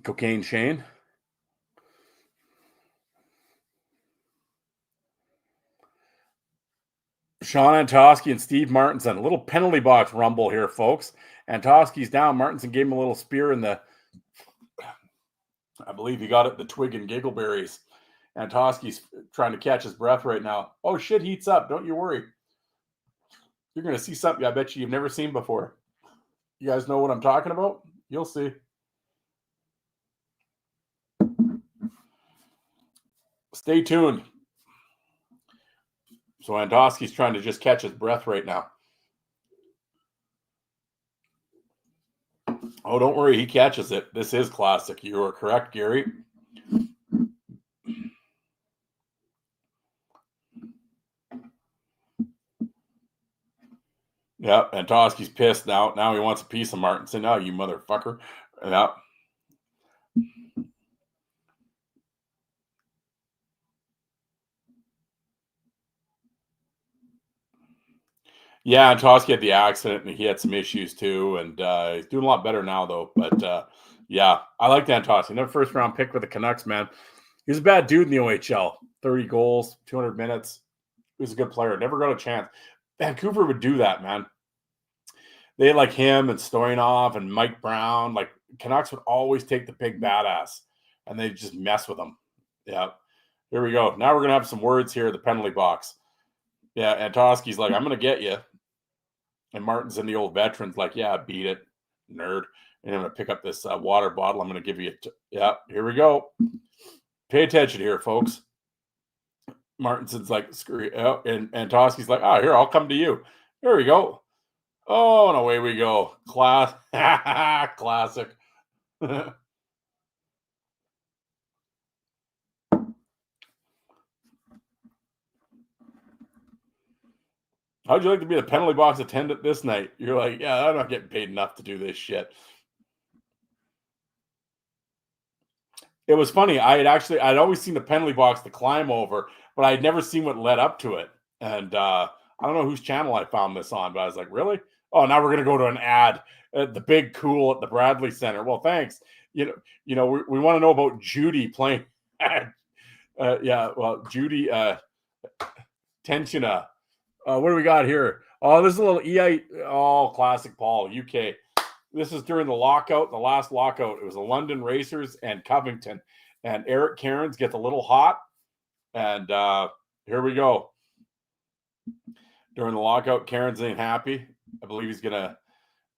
Cocaine Shane. Sean Antosky and Steve Martinson. A little penalty box rumble here, folks. Antosky's down. Martinson gave him a little spear in the, I believe he got it, the twig and giggleberries. Antosky's trying to catch his breath right now. Oh, shit heats up. Don't you worry. You're going to see something I bet you've never seen before. You guys know what I'm talking about? You'll see. Stay tuned. So Antosky's trying to just catch his breath right now. Oh, don't worry. He catches it. This is classic. You are correct, Gary. Yeah, Antosky's pissed now. Now he wants a piece of Martinson. Oh, you motherfucker. Yeah. Yeah, Antosky had the accident and he had some issues too. And he's doing a lot better now, though. But yeah, I like Antosky. Another first round pick with the Canucks, man. He was a bad dude in the OHL. 30 goals, 200 minutes. He was a good player. Never got a chance. Vancouver would do that, man. They had like him and Stoyanov and Mike Brown. Like Canucks would always take the big badass and they just mess with them. Yeah. Here we go. Now we're going to have some words here at the penalty box. Yeah. Antosky's like, I'm going to get you. And Martin's and the old veterans like, yeah, beat it, nerd. And I'm going to pick up this water bottle. I'm going to give you yeah, here we go. Pay attention here, folks. Martinson's like, screw you. Oh, and Antosky's like, oh, here, I'll come to you. Here we go. Oh, and away we go. Classic. How'd you like to be the penalty box attendant this night? You're like, yeah, I'm not getting paid enough to do this shit. It was funny. I'd always seen the penalty box to climb over, but I'd never seen what led up to it. And I don't know whose channel I found this on, but I was like, really? Oh, now we're gonna go to an ad at the big cool at the Bradley Center. Well, thanks. We want to know about Judy playing. Yeah, well, Judy Tensiona. What do we got here? Oh, this is a little EI. Oh, classic Paul, UK. This is during the lockout, the last lockout. It was the London Racers and Covington. And Eric Cairns gets a little hot. And here we go. During the lockout, Cairns ain't happy. I believe he's going to,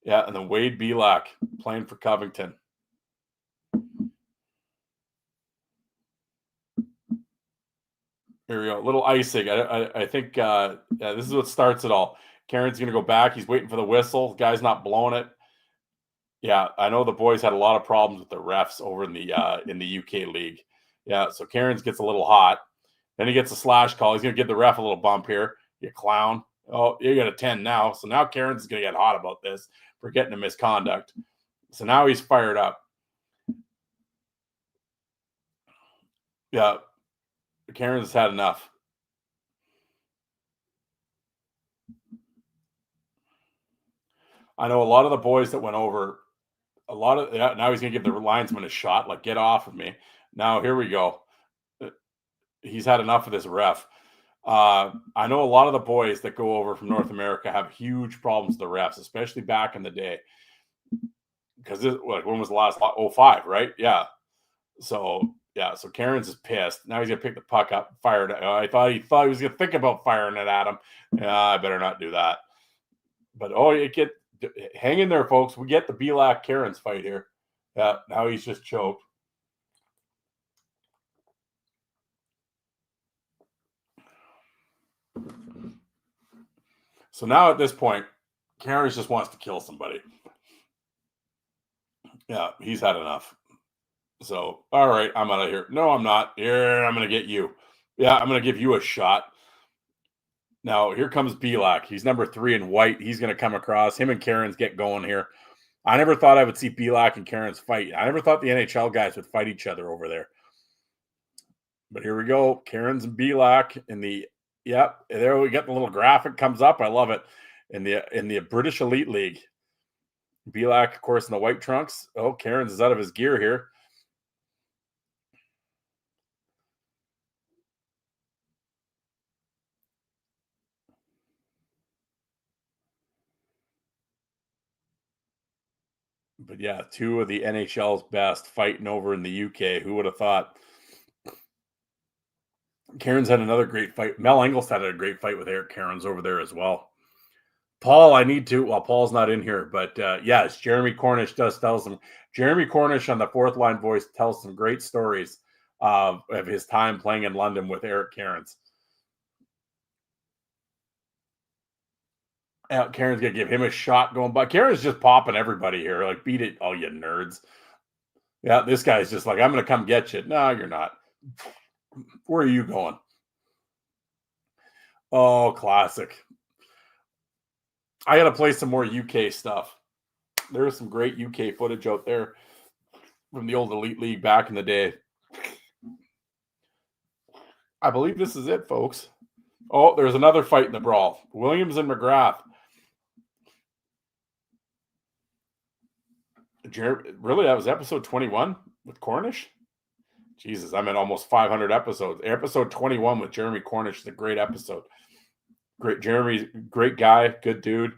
yeah. And then Wade Belak playing for Covington. Here we go. A little icing. I think this is what starts it all. Cairns going to go back. He's waiting for the whistle. The guy's not blowing it. Yeah, I know the boys had a lot of problems with the refs over in the UK league. Yeah, so Cairns gets a little hot. Then he gets a slash call. He's going to give the ref a little bump here. You clown. Oh, you got a 10 now. So now Cairns is going to get hot about this for getting a misconduct. So now he's fired up. Yeah, Cairns has had enough. I know a lot of the boys that went over, now he's going to give the linesman a shot, like, get off of me. Now, here we go. He's had enough of this ref. I know a lot of the boys that go over from North America have huge problems with the refs, especially back in the day. Because like, when was the last 05, right? Yeah. So yeah, so Cairns is pissed. Now he's gonna pick the puck up, fire it. I thought he was gonna think about firing it at him. Yeah, I better not do that. But hang in there, folks. We get the Belak Cairns fight here. Yeah, now he's just choked. So now at this point, Cairns just wants to kill somebody. Yeah, he's had enough. So, all right, I'm out of here. No, I'm not. Here, I'm going to get you. Yeah, I'm going to give you a shot. Now, here comes Belak. He's number 3 in white. He's going to come across. Him and Cairns get going here. I never thought I would see Belak and Cairns fight. I never thought the NHL guys would fight each other over there. But here we go. Cairns and Belak in the there we get the little graphic comes up. I love it. In the British Elite League. Belak, of course, in the white trunks. Oh, Cairns is out of his gear here. But yeah, 2 of the NHL's best fighting over in the UK. Who would have thought? Cairns had another great fight. Mel Engels had a great fight with Eric Cairns over there as well. Paul, I need to. Well, Paul's not in here, but yes, Jeremy Cornish does tell some. Jeremy Cornish on the fourth line voice tells some great stories of his time playing in London with Eric Cairns. Cairns gonna give him a shot going by. Cairns just popping everybody here. Like, beat it, all you nerds. Yeah, this guy's just like, I'm gonna come get you. No, you're not. Where are you going? Oh, classic. I got to play some more UK stuff. There is some great UK footage out there from the old Elite League back in the day. I believe this is it, folks. Oh, there's another fight in the brawl. Williams and McGrath. Really, that was episode 21 with Cornish? Jesus, I'm at almost 500 episodes. Episode 21 with Jeremy Cornish is a great episode. Great, Jeremy's great guy, good dude.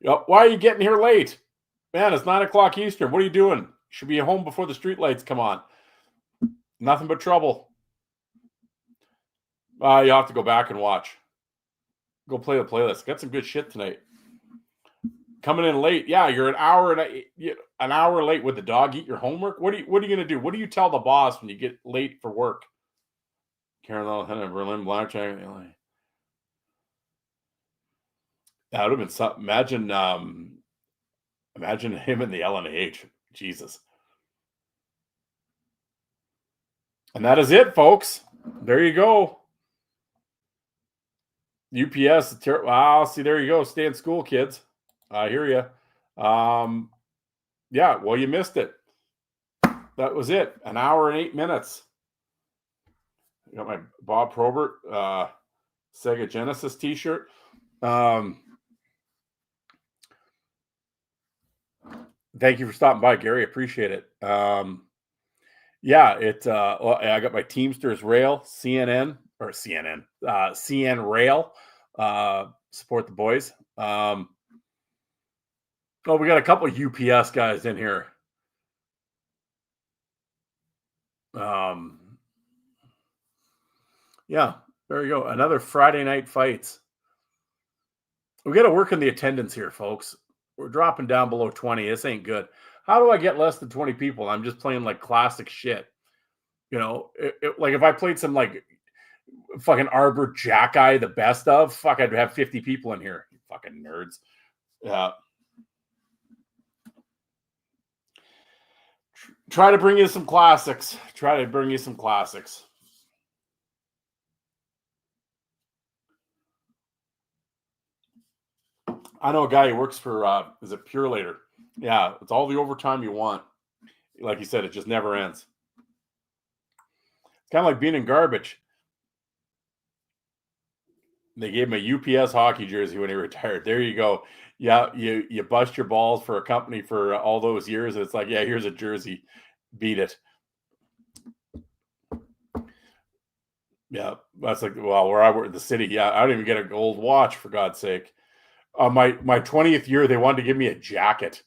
Why are you getting here late? Man, it's 9 o'clock Eastern. What are you doing? You should be home before the streetlights come on. Nothing but trouble. You have to go back and watch. Go play the playlist. Got some good shit tonight. Coming in late. Yeah, you're an hour late. With the dog eat your homework? What are you going to do? What do you tell the boss when you get late for work? Carolina, Berlin, Blackjack. That would have been something. Imagine him in the LNH. Jesus. And that is it, folks. There you go. UPS. Wow. See, there you go. Stay in school, kids. I hear you. Yeah. Well, you missed it. That was it. An hour and 8 minutes. I got my Bob Probert Sega Genesis T-shirt. Thank you for stopping by, Gary. Appreciate it. Yeah, well, I got my Teamsters Rail, CN Rail. Support the boys. Oh, we got a couple of UPS guys in here. Yeah, there you go. Another Friday night fights. We got to work on the attendance here, folks. We're dropping down below 20. This ain't good. How do I get less than 20 people? I'm just playing like classic shit. You know, like if I played some like fucking Arbor Jackeye, the best of, fuck, I'd have 50 people in here. You fucking nerds. Yeah. Try to bring you some classics. I know a guy who works for, is it Pure Later? Yeah, it's all the overtime you want. Like you said, it just never ends. It's kind of like being in garbage. They gave him a UPS hockey jersey when he retired. There you go. Yeah, you bust your balls for a company for all those years. And it's like, yeah, here's a jersey. Beat it. Yeah, that's like, well, where I work in the city. Yeah, I don't even get a gold watch for God's sake. My 20th year, they wanted to give me a jacket.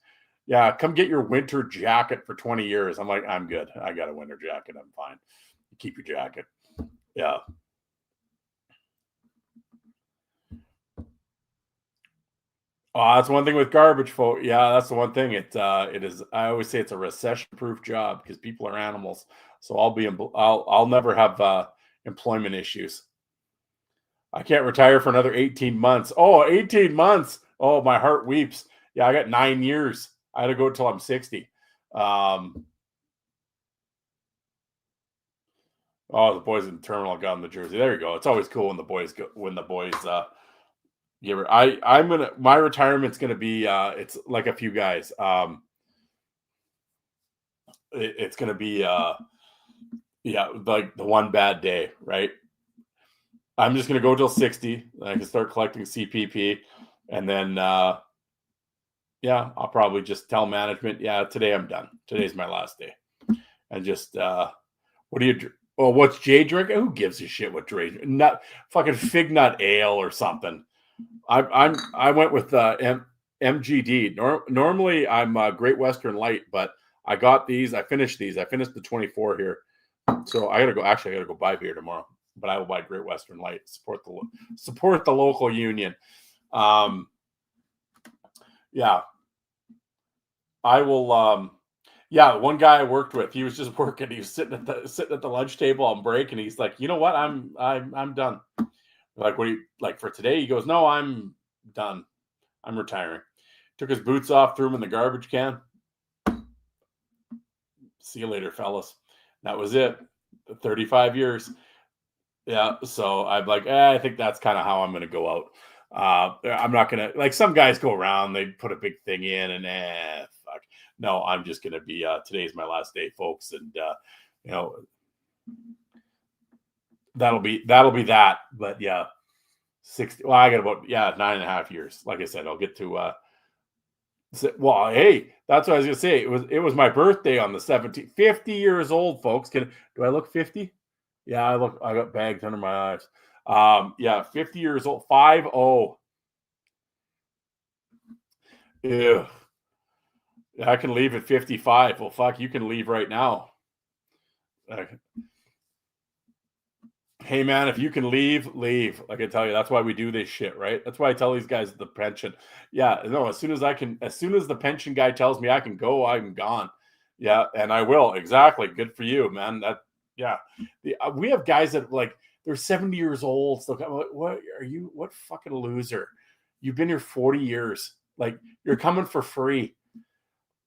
Yeah, come get your winter jacket for 20 years. I'm like, I'm good. I got a winter jacket. I'm fine. Keep your jacket. Yeah. Oh, that's one thing with garbage, folks. Yeah, that's the one thing. It is. I always say it's a recession-proof job because people are animals. So I'll never have employment issues. I can't retire for another 18 months. Oh, 18 months. Oh, my heart weeps. Yeah, I got 9 years. I had to go until I'm 60. Um, oh, the boys in the terminal got on the jersey. There you go. It's always cool when the boys go when the boys give her. I'm gonna my retirement's gonna be it's like a few guys. It's gonna be yeah, like the one bad day, right? I'm just gonna go till 60. I can start collecting CPP, and then yeah, I'll probably just tell management, yeah, today I'm done. Today's my last day. And just what do you oh, what's Jay drinking? Who gives a shit what Jay? Not fucking fig nut ale or something. I went with MGD. Normally I'm Great Western Light, but I got these. I finished these. I finished the 24 here. So I gotta go. Actually, I gotta go buy beer tomorrow. But I will buy Great Western Light. Support the local union. Um, yeah, I will. Yeah, one guy I worked with, he was just working. He was sitting at the lunch table on break, and he's like, you know what? I'm done. Like, what do you like for today? He goes, no, I'm done. I'm retiring. Took his boots off, threw them in the garbage can. See you later, fellas. That was it. 35 years. Yeah. So I'm like, I think that's kind of how I'm going to go out. I'm not going to, like, some guys go around, they put a big thing in, and fuck. No, I'm just going to be, today's my last day, folks. And, you know, that'll be that. But yeah, 60, well, I got about, yeah, 9.5 years. Like I said, I'll get to, well, hey, that's what I was gonna say. It was my birthday on the 17th. 50 years old, folks. Do I look 50? Yeah, I got bags under my eyes. Yeah, 50 years old. 50. Ew. I can leave at 55. Well, fuck, you can leave right now. Uh, Hey man, if you can leave, leave. Like I tell you, that's why we do this shit, right? That's why I tell these guys the pension. Yeah, no, as soon as the pension guy tells me I can go, I'm gone. Yeah, and I will. Exactly. Good for you, man. Yeah. We have guys that like they're 70 years old. So I'm like, what are you? What fucking loser? You've been here 40 years. Like you're coming for free.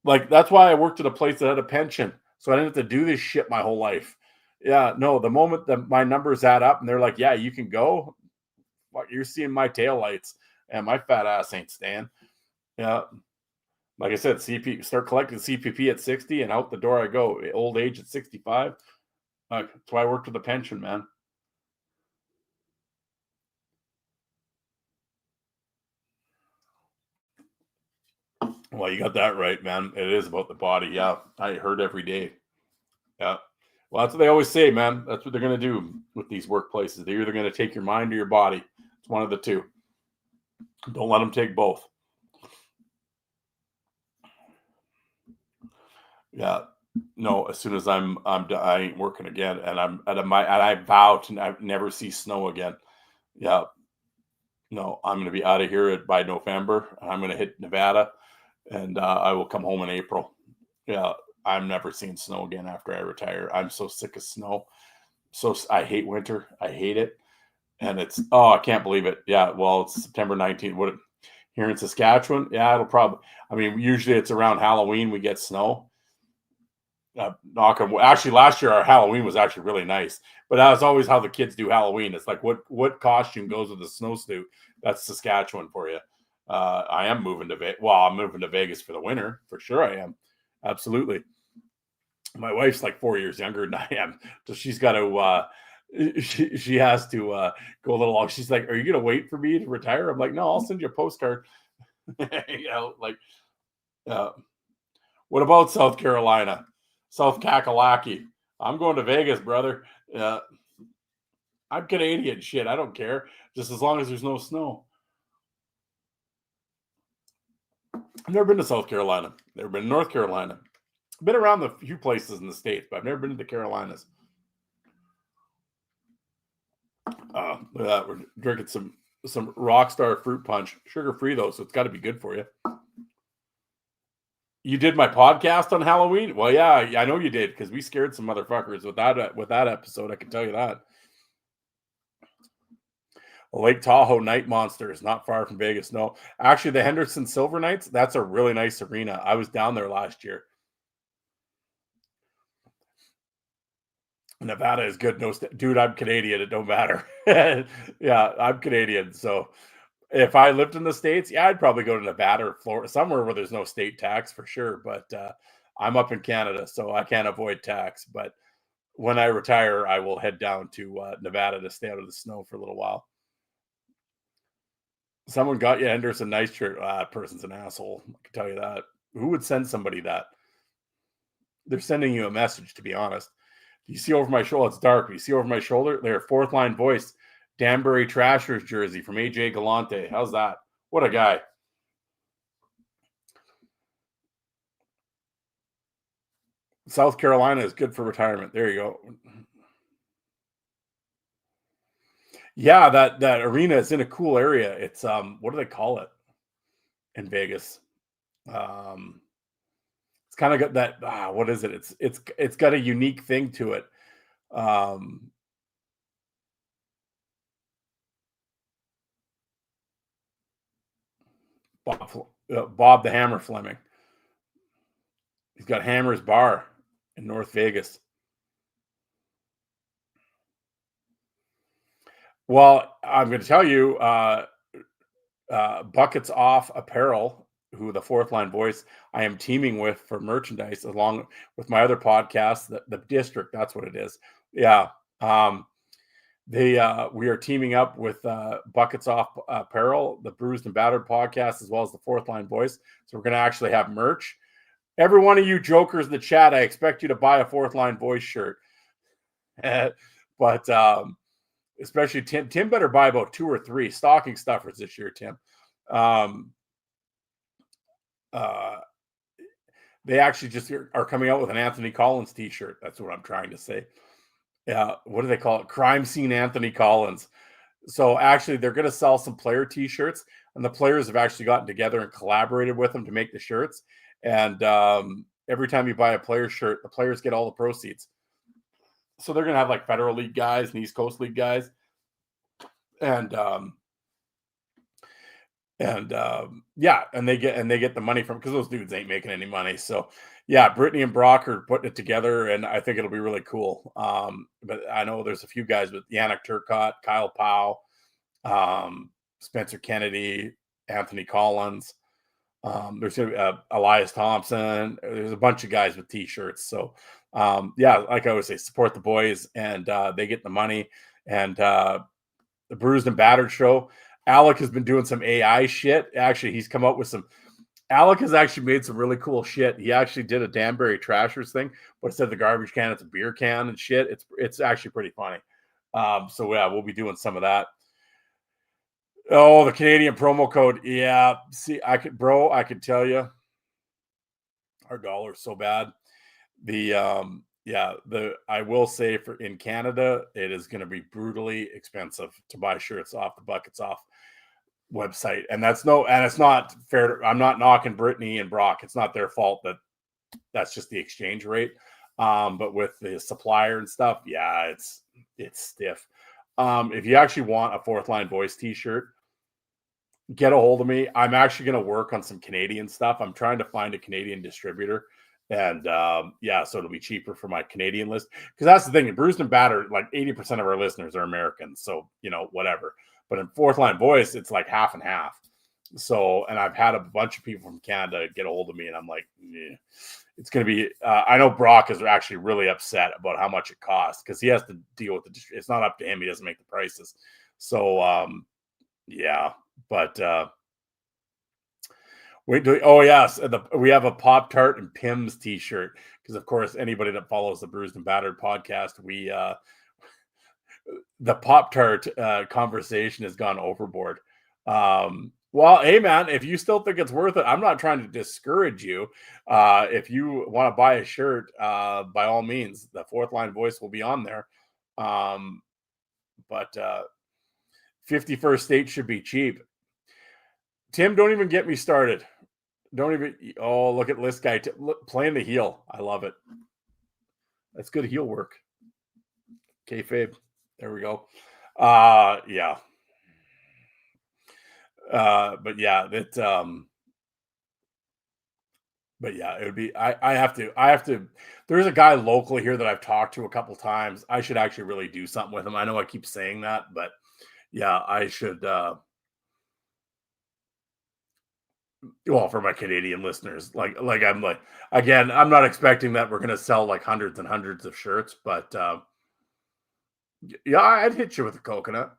Like that's why I worked at a place that had a pension, so I didn't have to do this shit my whole life. Yeah, no, the moment that my numbers add up and they're like, yeah, you can go, well, you're seeing my taillights and my fat ass ain't staying. Yeah. Like I said, CP start collecting CPP at 60 and out the door I go. Old age at 65. That's why I worked with a pension, man. Well, you got that right, man. It is about the body. Yeah. I heard every day. Yeah. Well, that's what they always say, man. That's what they're going to do with these workplaces. They're either going to take your mind or your body. It's one of the two. Don't let them take both. Yeah. No, as soon as I'm done, I ain't working again, and I vow to never see snow again. Yeah. No, I'm going to be out of here by November. I'm going to hit Nevada, and I will come home in April. Yeah. I'm never seeing snow again after I retire. I'm so sick of snow. So I hate winter. I hate it. And I can't believe it. Yeah, well, it's September 19th. Here in Saskatchewan? Yeah, it'll probably. I mean, usually it's around Halloween we get snow. Actually, last year our Halloween was actually really nice, but that's always how the kids do Halloween. It's like what costume goes with the snowsuit? That's Saskatchewan for you. I am moving to Vegas. Well, I'm moving to Vegas for the winter for sure. I am absolutely. My wife's like 4 years younger than I am, so she's got to. She has to go a little long. She's like, "Are you gonna wait for me to retire?" I'm like, "No, I'll send you a postcard." Like, uh, what about South Carolina, South Kakalaki? I'm going to Vegas, brother. I'm Canadian. Shit, I don't care. Just as long as there's no snow. I've never been to South Carolina. Never been to North Carolina. I've been around a few places in the States, but I've never been to the Carolinas. Look at that. We're drinking some Rockstar fruit punch. Sugar free though, so it's got to be good for you. You did my podcast on Halloween? Well, yeah, I know you did because we scared some motherfuckers with that episode. I can tell you that. Lake Tahoe Night Monster is not far from Vegas. No, actually, the Henderson Silver Knights, that's a really nice arena. I was down there last year. Nevada is good. No, dude, I'm Canadian. It don't matter. Yeah, I'm Canadian. So if I lived in the States, yeah, I'd probably go to Nevada or Florida, somewhere where there's no state tax for sure. But I'm up in Canada, so I can't avoid tax. But when I retire, I will head down to Nevada to stay out of the snow for a little while. Someone got you Henderson nice shirt. Person's an asshole. I can tell you that. Who would send somebody that? They're sending you a message, to be honest. You see over my shoulder, it's dark. You see over my shoulder, their fourth line voice, Danbury Trashers jersey from AJ Galante. How's that? What a guy. South Carolina is good for retirement. There you go. Yeah, that arena is in a cool area. It's what do they call it in Vegas? It's kind of got that what is it? It's got a unique thing to it. Um Bob the Hammer Fleming. He's got Hammer's Bar in North Vegas. Well, I'm going to tell you, Buckets Off Apparel, who the fourth line voice I am teaming with for merchandise, along with my other podcast, the District. That's what it is. Yeah. We are teaming up with Buckets Off Apparel, the Bruised and Battered podcast, as well as the fourth line voice. So we're going to actually have merch. Every one of you jokers in the chat, I expect you to buy a fourth line voice shirt. But especially Tim. Tim better buy about 2 or 3 stocking stuffers this year, Tim. They actually just are coming out with an Anthony Collins t-shirt. That's what I'm trying to say. What do they call it? Crime Scene Anthony Collins. So actually, they're going to sell some player t-shirts, and the players have actually gotten together and collaborated with them to make the shirts. And every time you buy a player shirt, the players get all the proceeds. So they're going to have like Federal League guys and East Coast League guys. And yeah, and they get the money from, because those dudes ain't making any money. So yeah, Brittany and Brock are putting it together, and I think it'll be really cool. But I know there's a few guys with Yannick Turcotte, Kyle Powell, Spencer Kennedy, Anthony Collins. There's going to be Elias Thompson. There's a bunch of guys with t-shirts. So yeah, like I always say, support the boys, and they get the money. And the Bruised and Battered show, Alec has been doing some AI shit. Actually, he's come up with some. Alec has actually made some really cool shit. He actually did a Danbury Trashers thing, but instead of the garbage can, it's a beer can and shit. It's actually pretty funny. So yeah, we'll be doing some of that. Oh, the Canadian promo code. Yeah. See, I could tell you our dollar's so bad. I will say in Canada, it is going to be brutally expensive to buy shirts off the Buckets Off website. And it's not fair. I'm not knocking Brittany and Brock. It's not their fault that's just the exchange rate. But with the supplier and stuff, yeah, it's stiff. If you actually want a fourth line voice t-shirt, get a hold of me. I'm actually going to work on some Canadian stuff. I'm trying to find a Canadian distributor. And so it'll be cheaper for my Canadian list. Because that's the thing. Bruised and Battered, like 80% of our listeners are Americans. So, whatever. But in fourth line voice, it's like half and half. So, and I've had a bunch of people from Canada get a hold of me, and I'm like, it's going to be, I know Brock is actually really upset about how much it costs, because he has to deal with it's not up to him. He doesn't make the prices. So, yeah, but yes, we have a Pop-Tart and Pims t-shirt, because of course anybody that follows the Bruised and Battered podcast, the Pop-Tart conversation has gone overboard. Well, hey man, if you still think it's worth it, I'm not trying to discourage you. If you want to buy a shirt, by all means, the Fourth Line Voice will be on there. But 51st State should be cheap. Tim, don't even get me started. Don't even. Oh, look at this guy playing the heel. I love it. That's good heel work. Kayfabe. There we go. Yeah. But yeah, but yeah, it would be. I have to. There's a guy locally here that I've talked to a couple times. I should actually really do something with him. I know I keep saying that, but yeah, I should. Well, for my Canadian listeners, I'm like, again, I'm not expecting that we're going to sell like hundreds and hundreds of shirts, but yeah, I'd hit you with a coconut.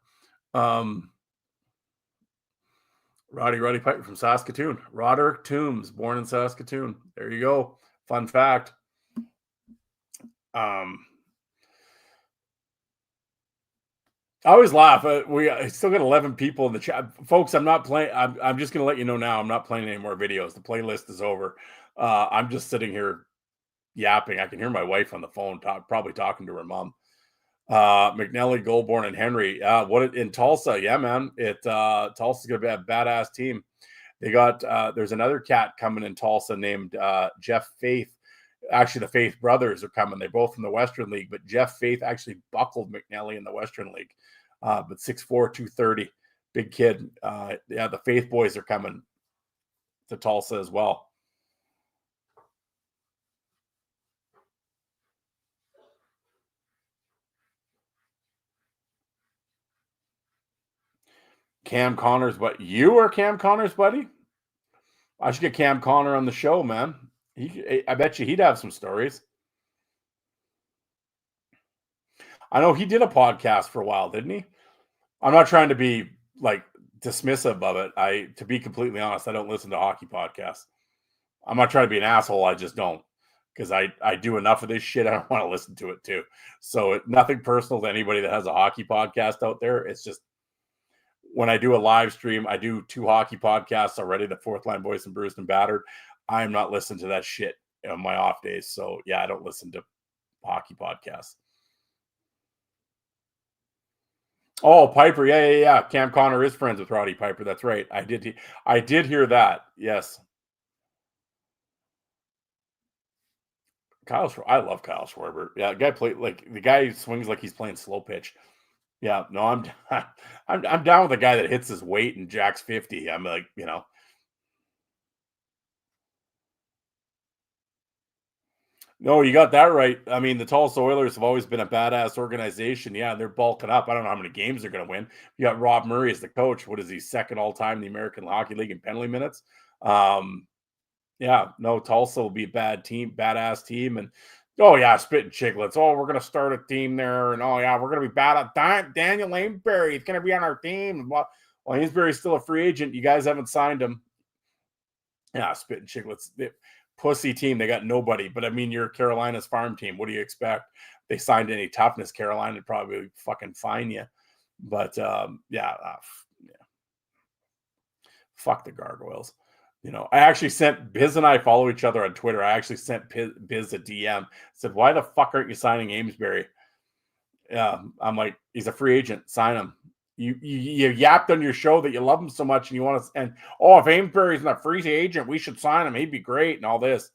Roddy Piper from Saskatoon. Roderick Toombs, born in Saskatoon. There you go. Fun fact. I always laugh. We still got 11 people in the chat, folks. I'm not playing. I'm just going to let you know now. I'm not playing any more videos. The playlist is over. I'm just sitting here yapping. I can hear my wife on the phone, probably talking to her mom. McNelly, Goulbourne, and Henry. In Tulsa? Yeah, man. Tulsa's gonna be a badass team. They got there's another cat coming in Tulsa named Jeff Faith. Actually, the Faith brothers are coming. They're both from the Western League, but Jeff Faith actually buckled McNelly in the Western League. But 6'4", 230, big kid. Yeah, the Faith boys are coming to Tulsa as well. Cam Connors, but you are Cam Connors, buddy? I should get Cam Connor on the show, man. I bet you he'd have some stories. I know he did a podcast for a while, didn't he? I'm not trying to be like dismissive of it. To be completely honest, I don't listen to hockey podcasts. I'm not trying to be an asshole. I just don't, because I do enough of this shit. I don't want to listen to it too. So nothing personal to anybody that has a hockey podcast out there. It's just when I do a live stream, I do 2 hockey podcasts already, the Fourth Line Voice and Bruised and Battered. I'm not listening to that shit on my off days. So yeah, I don't listen to hockey podcasts. Oh, Piper. Yeah. Cam Connor is friends with Roddy Piper. That's right. I did hear that. Yes. I love Kyle Schwarber. Yeah, the guy swings like he's playing slow pitch. Yeah, no, I'm down with a guy that hits his weight and jacks 50. I'm like, no, you got that right. I mean, the Tulsa Oilers have always been a badass organization. Yeah, they're bulking up. I don't know how many games they're going to win. You got Rob Murray as the coach. What is he, second all time in the American Hockey League in penalty minutes? Yeah, no, Tulsa will be a badass team. And oh yeah, spitting chicklets. Oh, we're gonna start a team there, and oh yeah, we're gonna be bad at Daniel Amesbury. He's gonna be on our team. Well, Amesbury's still a free agent. You guys haven't signed him. Yeah, spitting chicklets. Pussy team. They got nobody. But I mean, you're Carolina's farm team. What do you expect? They signed any toughness. Carolina would probably fucking fine you. But yeah. Fuck the Gargoyles. I actually sent Biz and I follow each other on Twitter. I actually sent Biz a DM. Said, "Why the fuck aren't you signing Amesbury?" Yeah, I'm like, he's a free agent. Sign him. You yapped on your show that you love him so much and you want to. And if Amesbury's not a free agent, we should sign him. He'd be great and all this.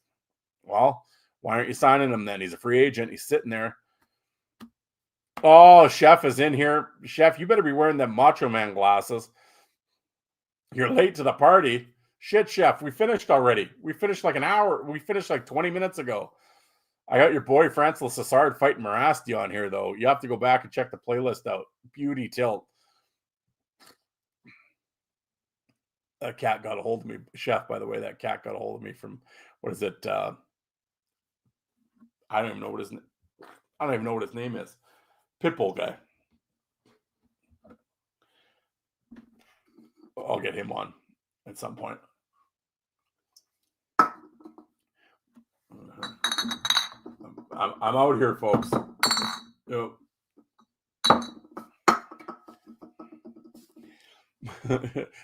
Well, why aren't you signing him then? He's a free agent. He's sitting there. Oh, Chef is in here. Chef, you better be wearing them Macho Man glasses. You're late to the party. Shit, Chef, we finished already. We finished like an hour. We finished like 20 minutes ago. I got your boy Francis Lassard fighting Marasti on here, though. You have to go back and check the playlist out. Beauty tilt. That cat got a hold of me. Chef, by the way, that cat got a hold of me from, what is it? I don't even know what his name is. Pitbull guy. I'll get him on at some point. I'm out here, folks. Yep.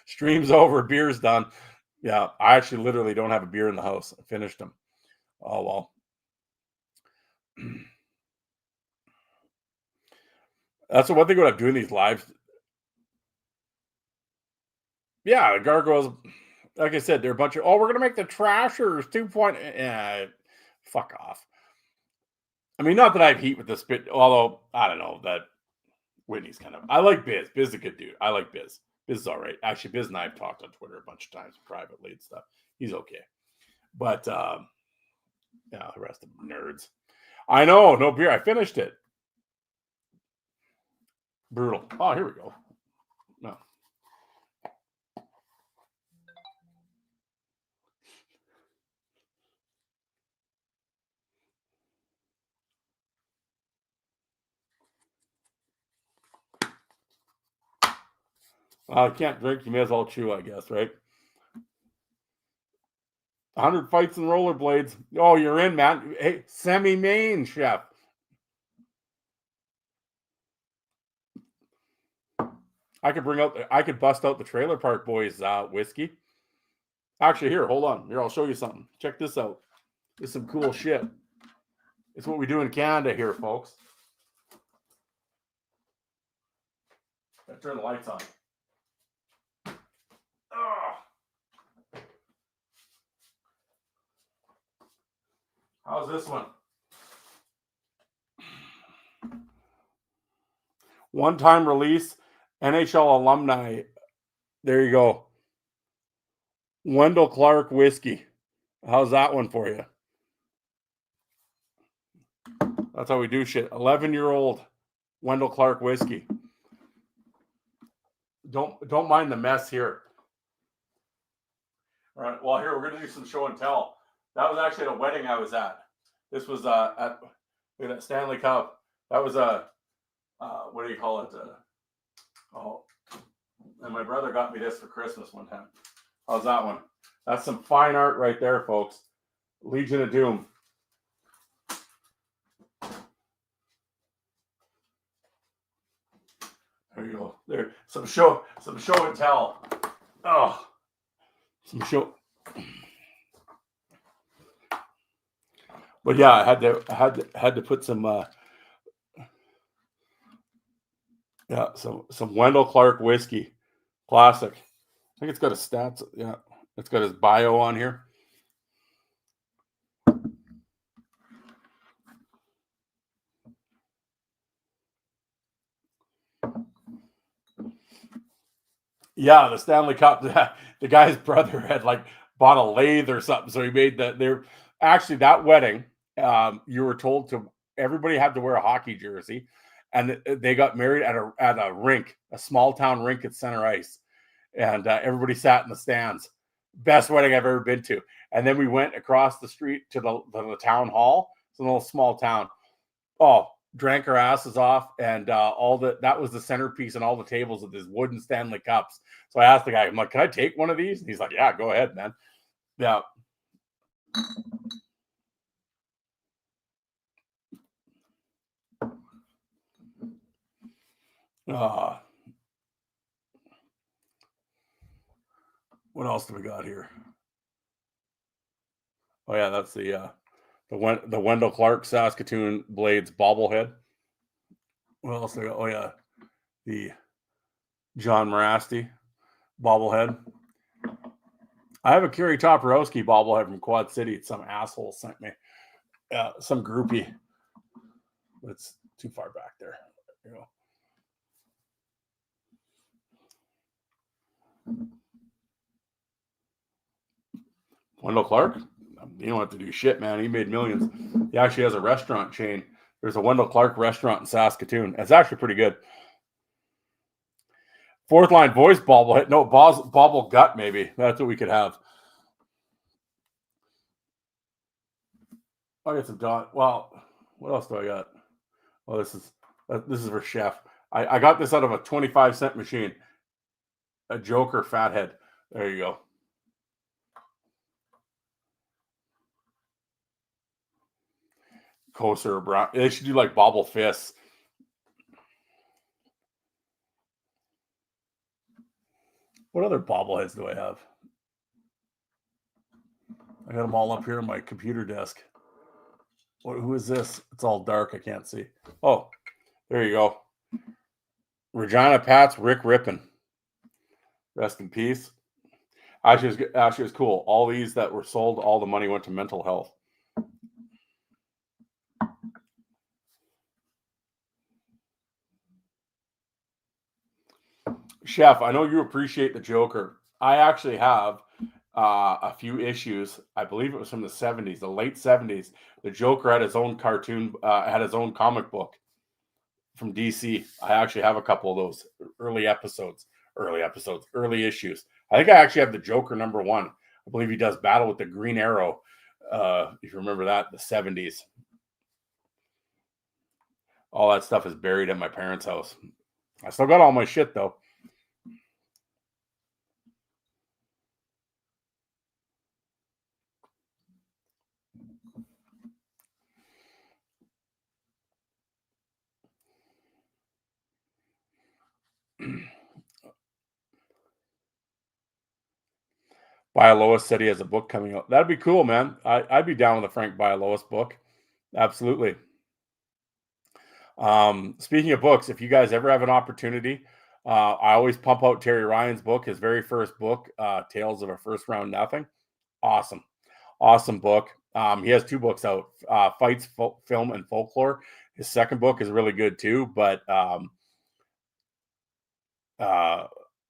Stream's over, beer's done. Yeah, I actually literally don't have a beer in the house. I finished them. Oh well. That's the one thing when I'm doing these lives. Yeah, the gargoyles, like I said, they're a bunch of, oh, we're gonna make the trashers 2. Fuck off. I mean, not that I have heat with this bit, although I don't know that Whitney's kind of. I like Biz. Biz is a good dude. I like Biz. Biz is all right. Actually, Biz and I have talked on Twitter a bunch of times privately and stuff. He's okay. But yeah, the rest of them nerds. I know, no beer. I finished it. Brutal. Oh, here we go. No. Well, I can't drink. You may as well chew, I guess, right? 100 fights in rollerblades. Oh, you're in, man. Hey, semi-main, chef. I could bust out the Trailer Park Boys whiskey. Actually, here, hold on. Here, I'll show you something. Check this out. This is some cool shit. It's what we do in Canada here, folks. Gotta turn the lights on. Oh. How's this one? One-time release, NHL alumni. There you go. Wendell Clark whiskey. How's that one for you? That's how we do shit. 11-year-old Wendell Clark whiskey. Don't mind the mess here. All right. Well, here we're gonna do some show and tell. That was actually at a wedding I was at. This was at Stanley Cup. That was a what do you call it? Oh, and my brother got me this for Christmas one time. How's that one? That's some fine art right there, folks. Legion of Doom. There you go. There, some show and tell. Oh, some show. But yeah, I had to put some some Wendell Clark whiskey, classic. I think it's got his stats. Yeah, it's got his bio on here. Yeah, the Stanley Cup. The guy's brother had like bought a lathe or something, so he made that. They're actually that wedding. You were told to everybody had to wear a hockey jersey, and they got married at a rink, a small town rink at Center Ice, and everybody sat in the stands. Best wedding I've ever been to. And then we went across the street to the town hall. It's a little small town. Oh, drank our asses off, and that was the centerpiece and all the tables of these wooden Stanley Cups. So I asked the guy, I'm like, can I take one of these? And he's like, yeah, go ahead, man. Yeah. What else do we got here? Oh yeah, that's the Wendell Clark Saskatoon Blades bobblehead. What else do we got? Oh yeah, the John Morasti bobblehead. I have a Kerry Toporowski bobblehead from Quad City. Some asshole sent me. Some groupie. But it's too far back there. There you go. Wendell Clark? You don't have to do shit, man. He made millions. He actually has a restaurant chain. There's a Wendell Clark restaurant in Saskatoon. It's actually pretty good. Fourth line voice bobblehead. No, bobble gut, maybe. That's what we could have. I got some Don. Well, what else do I got? Well, this is for Chef. I got this out of a 25-cent machine. A Joker fathead. There you go. Kosar Brown. They should do like bobble fists. What other bobbleheads do I have? I got them all up here on my computer desk. Who is this? It's all dark. I can't see. Oh, there you go. Regina Pat's Rick Rippin. Rest in peace. Actually, was cool. All these that were sold, all the money went to mental health. Chef, I know you appreciate the Joker. I actually have a few issues. I believe it was from the 70s, the late 70s. The Joker had his own cartoon, had his own comic book from DC. I actually have a couple of those early issues. I think I actually have the Joker #1. I believe he does battle with the Green Arrow. If you remember that, the 70s. All that stuff is buried at my parents' house. I still got all my shit though. Bialowas said he has a book coming out. That'd be cool, man. I'd be down with a Frank Bialowas book. Absolutely. Speaking of books, if you guys ever have an opportunity, I always pump out Terry Ryan's book, his very first book, Tales of a First Round Nothing. Awesome book. He has 2 books out, Fights, Film, and Folklore. His second book is really good too, but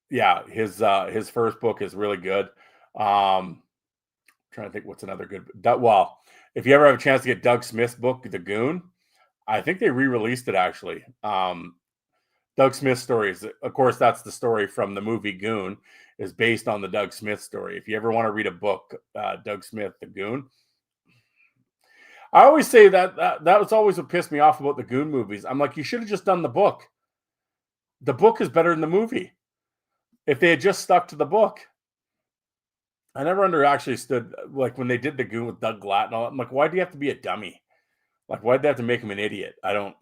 yeah, his first book is really good. Trying to think what's another good. Well, if you ever have a chance to get Doug Smith's book, The Goon, I think they re-released it actually. Doug Smith stories, of course, that's the story from the movie Goon, is based on the Doug Smith story. If you ever want to read a book, Doug Smith, The Goon. I always say that was always what pissed me off about the Goon movies. I'm like, you should have just done the book. The book is better than the movie. If they had just stuck to the book. I never understood, like, when they did the Goon with Doug Glatt and all that, I'm like, why do you have to be a dummy? Like, why'd they have to make him an idiot? I don't,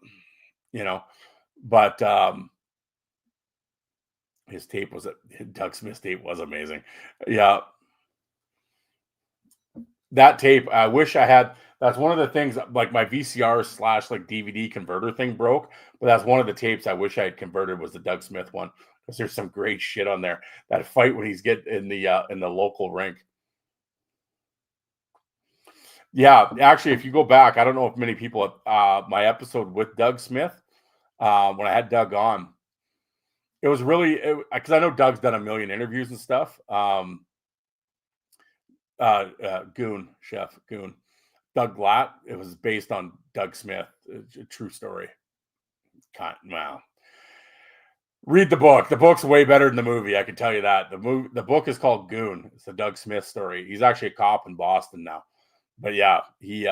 but his tape was Doug Smith's tape was amazing. Yeah. That tape, I wish I had. That's one of the things, like my VCR / like DVD converter thing broke, but that's one of the tapes I wish I had converted was the Doug Smith one, because there's some great shit on there. That fight when he's getting in the local rink. Yeah, actually, if you go back, I don't know if many people my episode with Doug Smith, when I had Doug on, it was really because I know Doug's done a million interviews and stuff. Goon, Chef Goon. Doug Glatt. It was based on Doug Smith. It's a true story. Wow. Read the book. The book's way better than the movie. I can tell you that. The book is called Goon. It's the Doug Smith story. He's actually a cop in Boston now. But yeah, he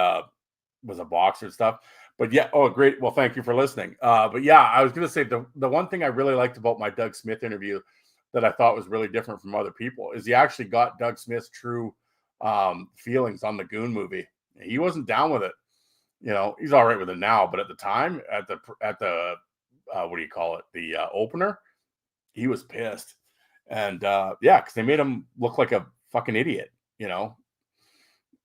was a boxer and stuff. But yeah, oh great. Well, thank you for listening. But yeah, I was gonna say the one thing I really liked about my Doug Smith interview that I thought was really different from other people is he actually got Doug Smith's true feelings on the Goon movie. He wasn't down with it. He's all right with it now, but at the time, at the what do you call it, the opener, he was pissed. And yeah, because they made him look like a fucking idiot.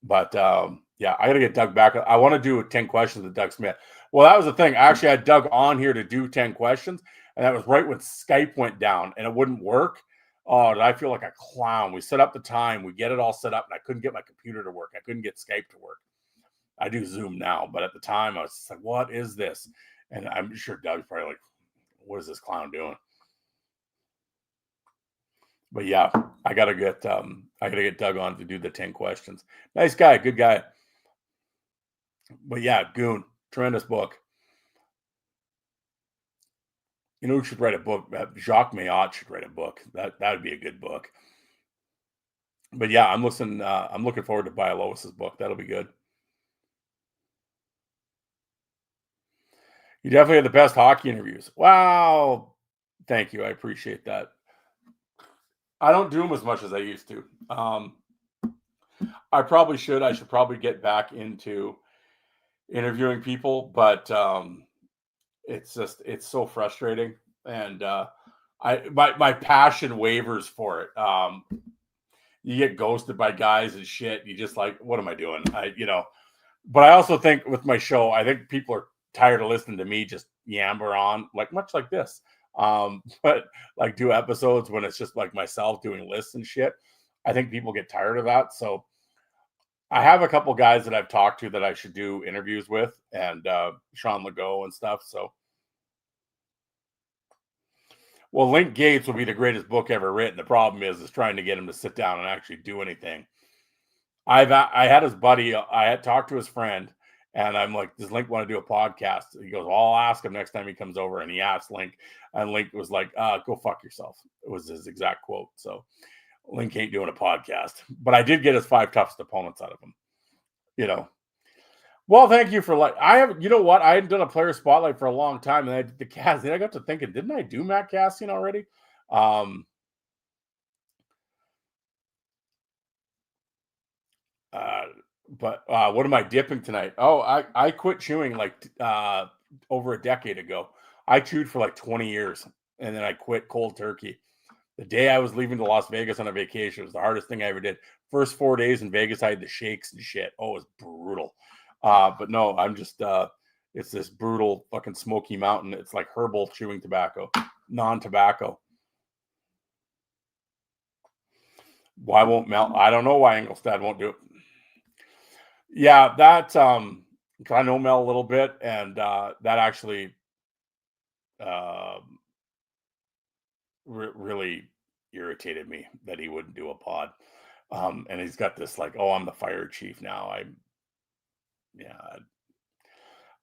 But yeah, I gotta get Doug back. I want to do 10 questions with Doug Smith. Well, that was the thing. I actually had Doug on here to do 10 questions, and that was right when Skype went down and it wouldn't work. Oh, did I feel like a clown? We set up the time, we get it all set up, and I couldn't get my computer to work. I couldn't get Skype to work. I do Zoom now, but at the time I was just like, what is this? And I'm sure Doug's probably like, what is this clown doing? But yeah, I gotta get Doug on to do the 10 questions. Nice guy, good guy. But yeah, Goon, tremendous book. Who should write a book? Jacques Mayotte should write a book. That would be a good book. But yeah, I'm looking forward to Bialois's book. That'll be good. You definitely have the best hockey interviews. Wow. Thank you. I appreciate that. I don't do them as much as I used to. I probably should. I should probably get back into interviewing people, but it's so frustrating. And my passion wavers for it. You get ghosted by guys and shit. You just like, what am I doing? But I also think with my show, I think people are tired of listening to me just yammer on, like much like this. But like do episodes when it's just like myself doing lists and shit. I think people get tired of that. So I have a couple guys that I've talked to that I should do interviews with, and Sean Legault and stuff. So, well, Link Gates will be the greatest book ever written. The problem is trying to get him to sit down and actually do anything. I had his buddy. I had talked to his friend, and I'm like, "Does Link want to do a podcast?" He goes, well, "I'll ask him next time he comes over." And he asked Link, and Link was like, "Go fuck yourself." It was his exact quote. So Link ain't doing a podcast, but I did get his 5 toughest opponents out of him. You know. Well, thank you for like I have. You know what? I hadn't done a player spotlight for a long time, and I did the cast. Then I got to thinking, didn't I do Matt Cassian already? Um, Uh, but what am I dipping tonight? Oh, I quit chewing like over a decade ago. I chewed for like 20 years and then I quit cold turkey. The day I was leaving to Las Vegas on a vacation, it was the hardest thing I ever did. First 4 days in Vegas, I had the shakes and shit. Oh, it was brutal. But no, I'm just it's this brutal fucking Smoky Mountain. It's like herbal chewing tobacco, non-tobacco. Why won't Mel? I don't know why Engelstad won't do it. Yeah, that 'cause I know Mel a little bit, and that actually um, really irritated me that he wouldn't do a pod. And he's got this like, oh, I'm the fire chief now. Yeah,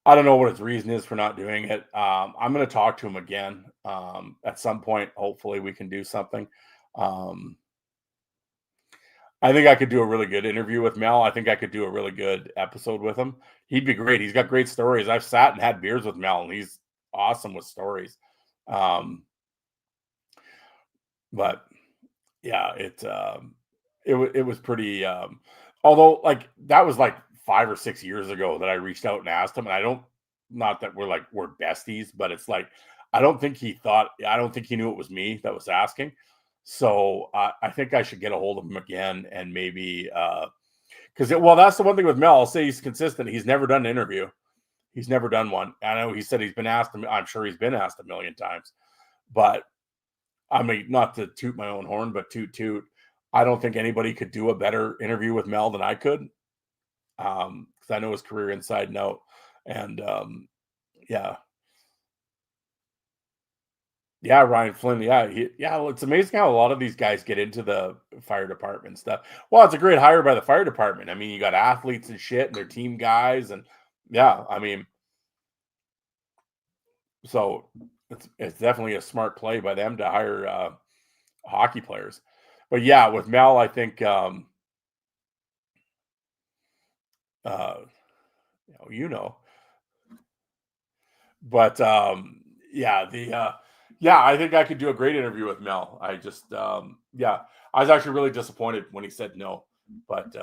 I don't know what his reason is for not doing it. I'm going to talk to him again at some point. Hopefully, we can do something. Um, I think I could do a really good interview with Mel. I think I could do a really good episode with him. He'd be great. He's got great stories. I've sat and had beers with Mel, and he's awesome with stories. Um, but yeah, it was pretty. Although like that was like 5 or 6 years ago that I reached out and asked him, and I don't. Not that we're besties, but it's like I don't think he thought. I don't think he knew it was me that was asking. So I think I should get a hold of him again and maybe because well, that's the one thing with Mel. I'll say he's consistent. He's never done an interview. He's never done one. I know he said he's been asked. I'm sure he's been asked a million times. But I mean, not to toot my own horn, but toot toot. I don't think anybody could do a better interview with Mel than I could. Because I know his career inside and out. And yeah, yeah, Ryan Flynn. Yeah, yeah. Well, it's amazing how a lot of these guys get into the fire department stuff. Well, it's a great hire by the fire department. I mean, you got athletes and shit, and they're team guys, and yeah, I mean, so it's definitely a smart play by them to hire hockey players. But yeah, with Mel, I think uh, you know, but yeah, yeah, I think I could do a great interview with Mel. I just yeah, I was actually really disappointed when he said no, but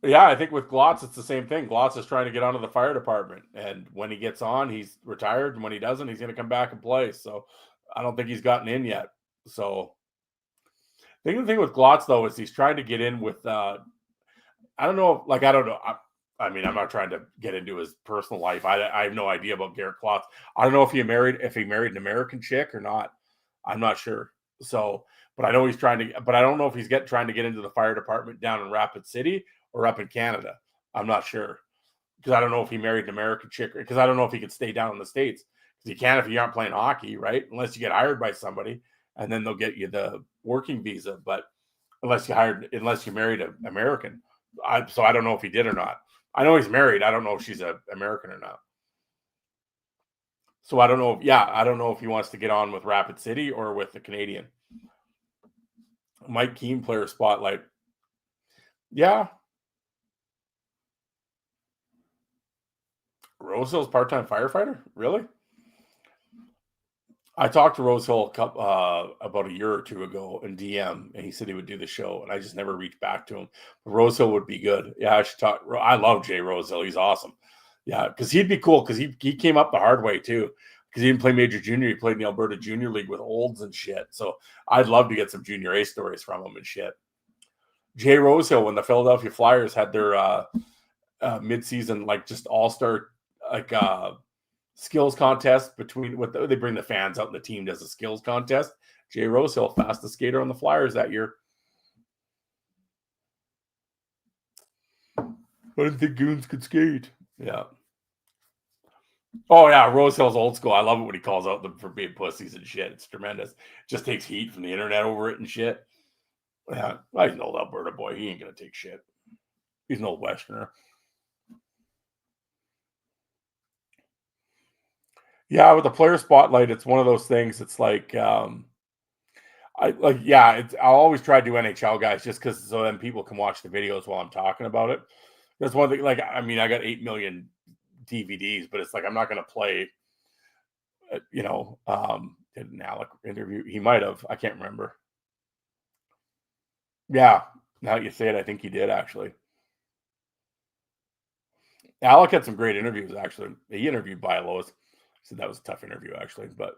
yeah, I think with Glotz, it's the same thing. Glotz is trying to get onto the fire department, and when he gets on, he's retired, and when he doesn't, he's going to come back and play. So I don't think he's gotten in yet. So I think the thing with Glotz though is he's trying to get in with I don't know, like I don't know. I mean, I'm not trying to get into his personal life. I have no idea about Garrett Klotz. I don't know if he married an American chick or not. I'm not sure. So, but I know he's trying to. But I don't know if he's trying to get into the fire department down in Rapid City or up in Canada. I'm not sure because I don't know if he married an American chick because I don't know if he could stay down in the states because you can't if you aren't playing hockey, right? Unless you get hired by somebody and then they'll get you the working visa. But unless you married an American. So I don't know if he did or not. I know he's married. I don't know if she's an American or not. So I don't know. Yeah, I don't know if he wants to get on with Rapid City or with the Canadian. Mike Keane player spotlight. Yeah, Rosehill's part-time firefighter. Really? I talked to Rosehill about a year or two ago in DM, and he said he would do the show, and I just never reached back to him. But Rosehill would be good. Yeah, I should talk. I love Jay Rosehill. He's awesome. Yeah, because he'd be cool because he came up the hard way too. Because he didn't play Major Junior, he played in the Alberta Junior League with olds and shit. So I'd love to get some Junior A stories from him and shit. Jay Rosehill, when the Philadelphia Flyers had their midseason, like just all-star, like skills contest between what they bring the fans out and the team does a skills contest. Jay Rosehill, fastest skater on the Flyers that year. I didn't think goons could skate. Yeah. Oh yeah, Rosehill's old school. I love it when he calls out them for being pussies and shit. It's tremendous. Just takes heat from the internet over it and shit. Yeah, well, he's an old Alberta boy. He ain't gonna take shit. He's an old Westerner. Yeah, with the player spotlight, it's one of those things. It's like, I'll always try to do NHL guys just because so then people can watch the videos while I'm talking about it. That's one thing. Like, I mean, I got 8 million DVDs, but it's like I'm not going to play. Did an Alec interview? He might have. I can't remember. Yeah, now that you say it, I think he did actually. Alec had some great interviews actually. He interviewed Lois. So that was a tough interview actually, but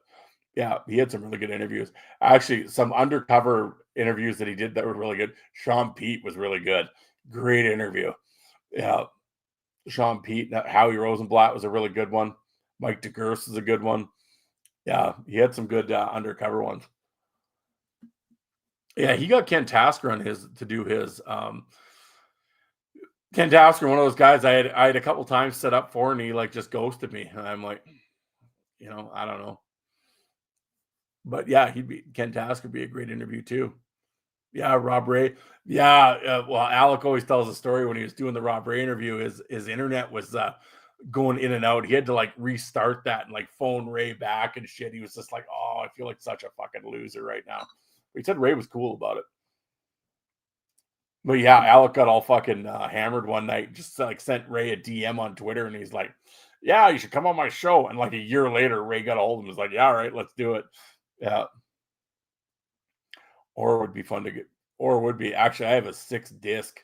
yeah, he had some really good interviews. Actually, some undercover interviews that he did that were really good. Sean Pete was really good. Great interview. Yeah, Sean Pete. Howie Rosenblatt was a really good one. Mike DeGurse is a good one. Yeah, he had some good undercover ones. Yeah, he got Ken Tasker on his to do his. Ken Tasker, one of those guys I had a couple times set up for, and he like just ghosted me. And I'm like, I don't know. But yeah, Ken Tasker would be a great interview too. Yeah, Rob Ray. Yeah, well, Alec always tells a story when he was doing the Rob Ray interview. His internet was going in and out. He had to like restart that and like phone Ray back and shit. He was just like, "Oh, I feel like such a fucking loser right now." But he said Ray was cool about it. But yeah, Alec got all fucking hammered one night. Just like sent Ray a DM on Twitter, and he's like, "Yeah, you should come on my show." And like a year later, Ray got a hold of him. Was like, "Yeah, all right, let's do it." Yeah. Or it would be fun to get, or would be actually, I have a 6-disc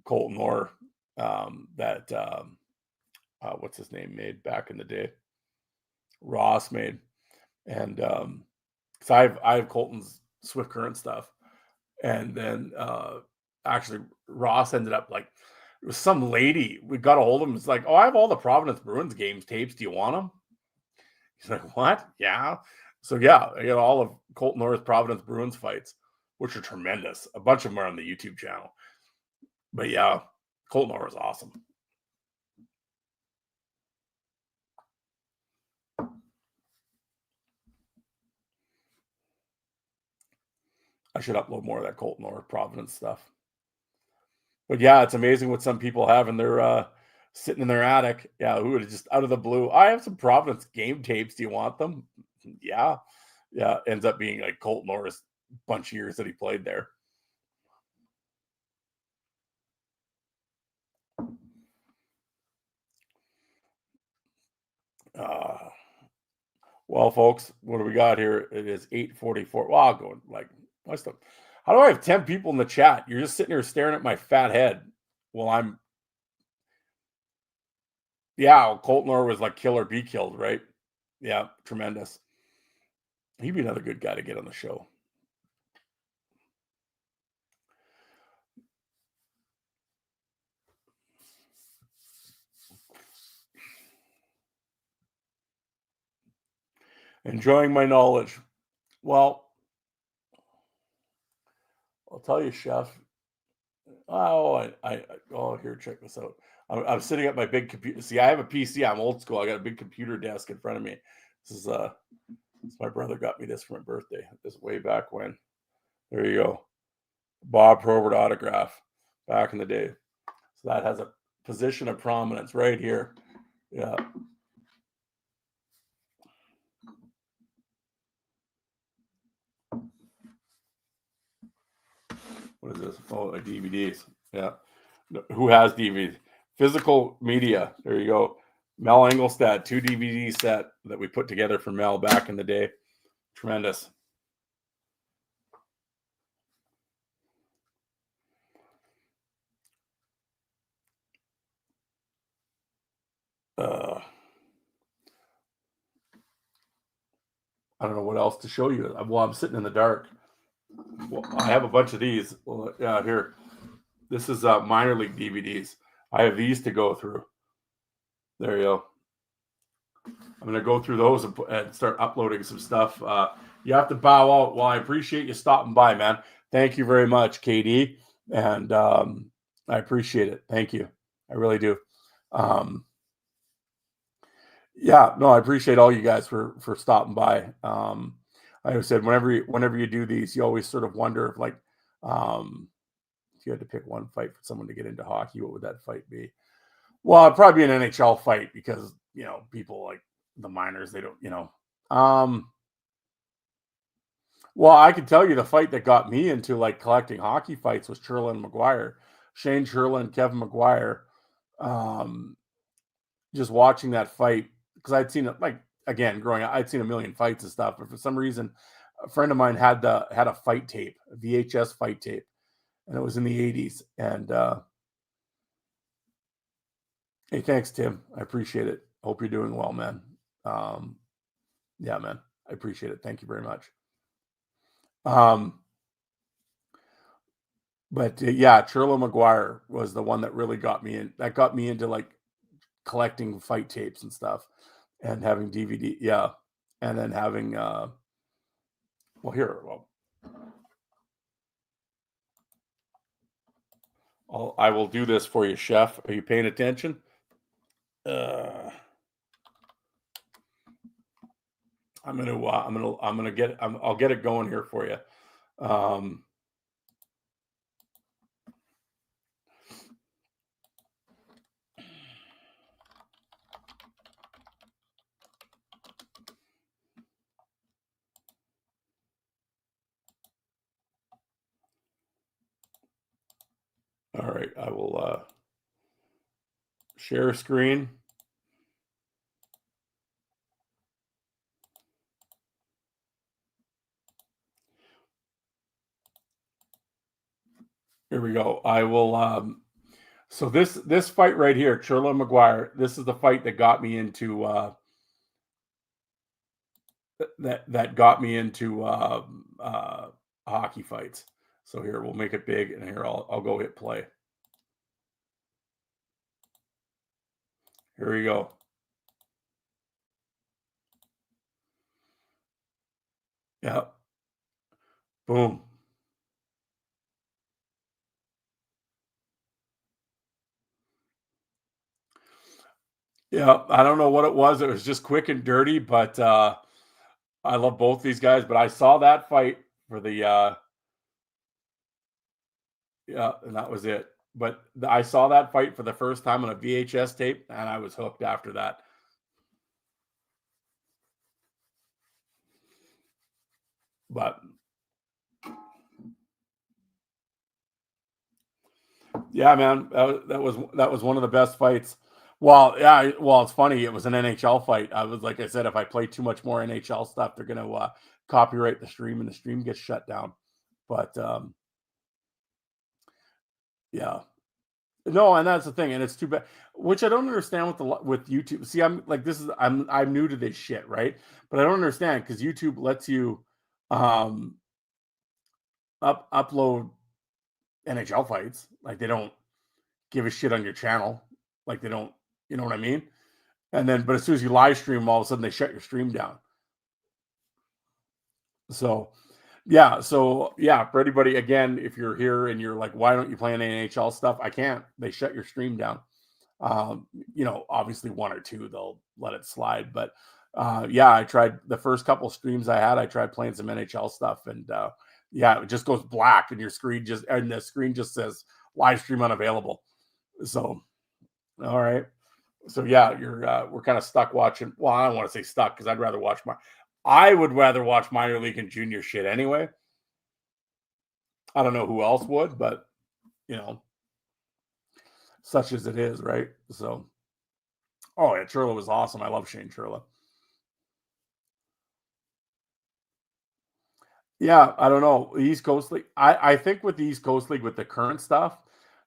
Colton Orr that what's his name made back in the day, Ross made, and so I have Colton's Swift Current stuff, and then actually Ross ended up like it was some lady we got a hold of him. It's like, oh, I have all the Providence Bruins games tapes. Do you want them? He's like, what? Yeah. So yeah, I got all of Colton Orr's Providence Bruins fights, which are tremendous. A bunch of them are on the YouTube channel. But yeah, Colton Orr is awesome. I should upload more of that Colton Orr Providence stuff. But yeah, it's amazing what some people have in their sitting in their attic. Yeah, who would just out of the blue? I have some Providence game tapes. Do you want them? Yeah. Yeah. Ends up being like Colton Orr's bunch of years that he played there. Well, folks, what do we got here? It is 8:44. Well, I'll go like what's the how do I have 10 people in the chat? You're just sitting here staring at my fat head while I'm yeah, Colton Orr was like kill or be killed, right? Yeah, tremendous. He'd be another good guy to get on the show. Enjoying my knowledge. Well, I'll tell you, Chef. Oh, here, check this out. I'm sitting at my big computer. See, I have a PC. I'm old school. I got a big computer desk in front of me. This my brother got me this for my birthday. This way back when. There you go. Bob Probert autograph back in the day. So that has a position of prominence right here. Yeah. What is this? Oh, like DVDs. Yeah. Who has DVDs? Physical media. There you go. Mel Engelstad, 2 DVD set that we put together for Mel back in the day. Tremendous. Uh, I don't know what else to show you. Well, I'm sitting in the dark. Well, I have a bunch of these. Well, yeah, here. This is minor league DVDs. I have these to go through. There you go. I'm going to go through those and start uploading some stuff. You have to bow out. Well, I appreciate you stopping by, man. Thank you very much, KD. And I appreciate it. Thank you. I really do. Yeah, no, I appreciate all you guys for stopping by. Like I said, whenever you do these, you always sort of wonder if like if you had to pick one fight for someone to get into hockey, what would that fight be? Well, it'd probably be an NHL fight because people like the minors, they don't, well, I can tell you the fight that got me into like collecting hockey fights was Churlin McGuire, Shane Churlin, Kevin McGuire. Um, just watching that fight because I'd seen it like again growing up, I'd seen a million fights and stuff, but for some reason, a friend of mine had a fight tape, a VHS fight tape, and it was in the '80s. And hey, thanks, Tim. I appreciate it. Hope you're doing well, man. Um, yeah, man, I appreciate it. Thank you very much. Um, but yeah, Churlo McGuire was the one that really got me in. That got me into like collecting fight tapes and stuff, and having DVD. Yeah, and then having well, here, well, I will do this for you, Chef. Are you paying attention? Uh, I'll get it going here for you. Um, all right, I will share a screen. Here we go. I will. So this fight right here, Churlo McGuire. This is the fight that got me into that got me into hockey fights. So here we'll make it big, and here I'll go hit play. Here we go. Yeah. Boom. Yeah. I don't know what it was. It was just quick and dirty, but I love both these guys. But I saw that fight for the yeah, and that was it. But I saw that fight for the first time on a VHS tape, and I was hooked after that. But yeah, man, that was one of the best fights. Well, yeah, well, it's funny. It was an NHL fight. I was like I said, if I play too much more NHL stuff, they're gonna copyright the stream, and the stream gets shut down. But yeah, no, and that's the thing, and it's too bad. Which I don't understand with YouTube. See, I'm new to this shit, right? But I don't understand because YouTube lets you um upload NHL fights. Like they don't give a shit on your channel. Like they don't, you know what I mean? And then, but as soon as you live stream, all of a sudden they shut your stream down. So, for anybody, again, if you're here and you're like, why don't you play any NHL stuff? I can't. They shut your stream down. Obviously one or two, they'll let it slide. But yeah, I tried the first couple streams I had, I tried playing some NHL stuff, and yeah, it just goes black and the screen just says live stream unavailable. So, all right. So yeah, we're kind of stuck watching. Well, I don't want to say stuck because I would rather watch minor league and junior shit anyway. I don't know who else would, but you know, such as it is, right? So, oh yeah, Churla was awesome. I love Shane Churla. Yeah, I don't know. The East Coast League. I think with the East Coast League with the current stuff,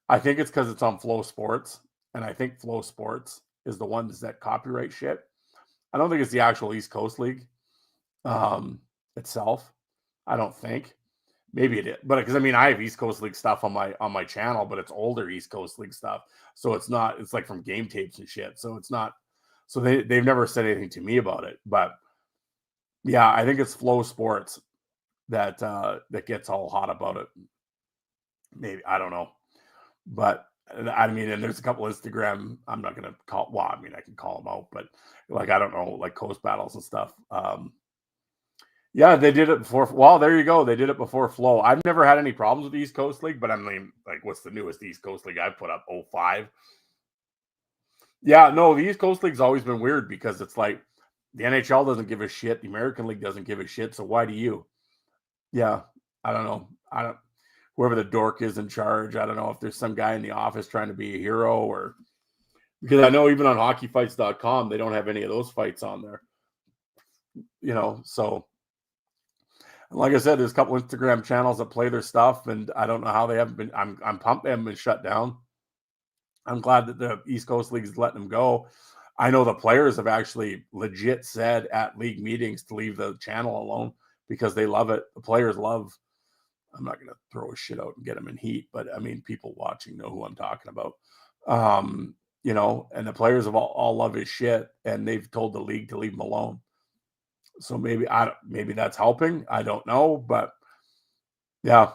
I think it's because it's on Flow Sports, and I think Flow Sports is the ones that copyright shit. I don't think it's the actual East Coast League itself. I don't think. Maybe it is, but because I mean, I have East Coast League stuff on my channel, but it's older East Coast League stuff, so it's not. It's like from game tapes and shit. So it's not. So they've never said anything to me about it, but yeah, I think it's Flow Sports that gets all hot about it. Maybe I don't know, but I mean, and there's a couple Instagram. I'm not gonna call. Well, I mean, I can call them out, but like I don't know, like Coast Battles and stuff. Yeah, they did it before. Well, there you go. They did it before Flow. I've never had any problems with the East Coast League, but I mean, like, what's the newest East Coast League I've put up? Oh five. Yeah, no, the East Coast League's always been weird because it's like the NHL doesn't give a shit, the American League doesn't give a shit. So why do you? Yeah, I don't know. I don't. Whoever the dork is in charge, I don't know if there's some guy in the office trying to be a hero or because I know even on hockeyfights.com, they don't have any of those fights on there, so like I said, there's a couple Instagram channels that play their stuff, and I don't know how they haven't been. I'm pumped they haven't been shut down. I'm glad that the East Coast League is letting them go. I know the players have actually legit said at league meetings to leave the channel alone because they love it. The players love. I'm not going to throw a shit out and get them in heat, but I mean, people watching know who I'm talking about. Um, and the players have all love his shit, and they've told the league to leave him alone. So maybe that's helping. I don't know, but yeah,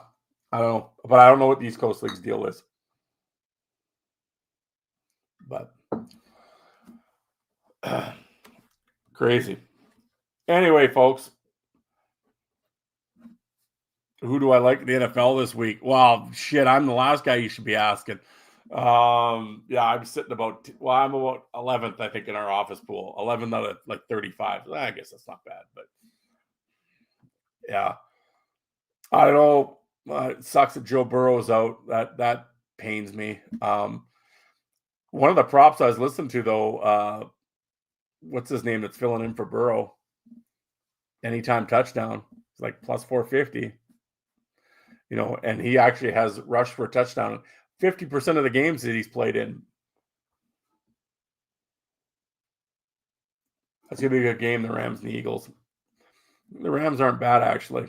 I don't know, but I don't know what the East Coast League's deal is. But crazy. Anyway, folks, who do I like in the NFL this week? Well, shit, I'm the last guy you should be asking. Yeah, I'm sitting I'm about 11th, I think, in our office pool. 11th out of like 35. I guess that's not bad, but yeah, I don't know. It sucks that Joe Burrow's out. That pains me. One of the props I was listening to though, what's his name that's filling in for Burrow? Anytime touchdown. It's like plus 450. And he actually has rushed for a touchdown 50% of the games that he's played in. That's gonna be a good game, the Rams and the Eagles. The Rams aren't bad actually.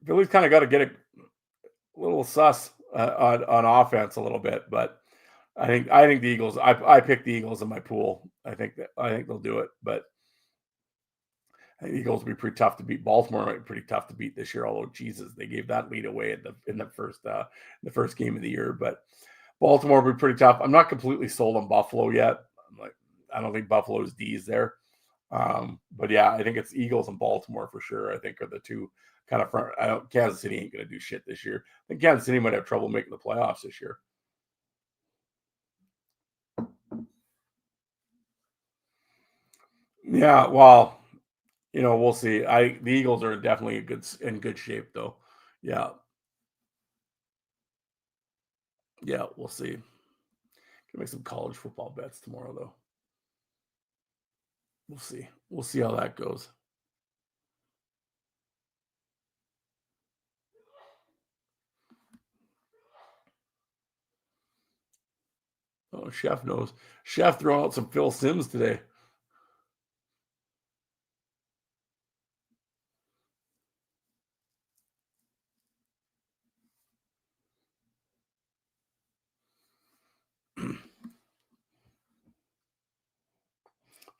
Philly's kind of got to get a little sus on offense a little bit, but I think the Eagles. I picked the Eagles in my pool. I think they'll do it, but I think the Eagles will be pretty tough to beat. Baltimore might be pretty tough to beat this year. Although Jesus, they gave that lead away in the first game of the year, but Baltimore will be pretty tough. I'm not completely sold on Buffalo yet. I don't think Buffalo's D is there. But yeah, I think it's Eagles and Baltimore for sure. I think are the two kind of front. Kansas City ain't going to do shit this year. I think Kansas City might have trouble making the playoffs this year. Yeah, well, we'll see. The Eagles are definitely in good shape though. Yeah, yeah, we'll see. Can make some college football bets tomorrow though. We'll see. We'll see how that goes. Oh, Chef knows. Chef throwing out some Phil Sims today.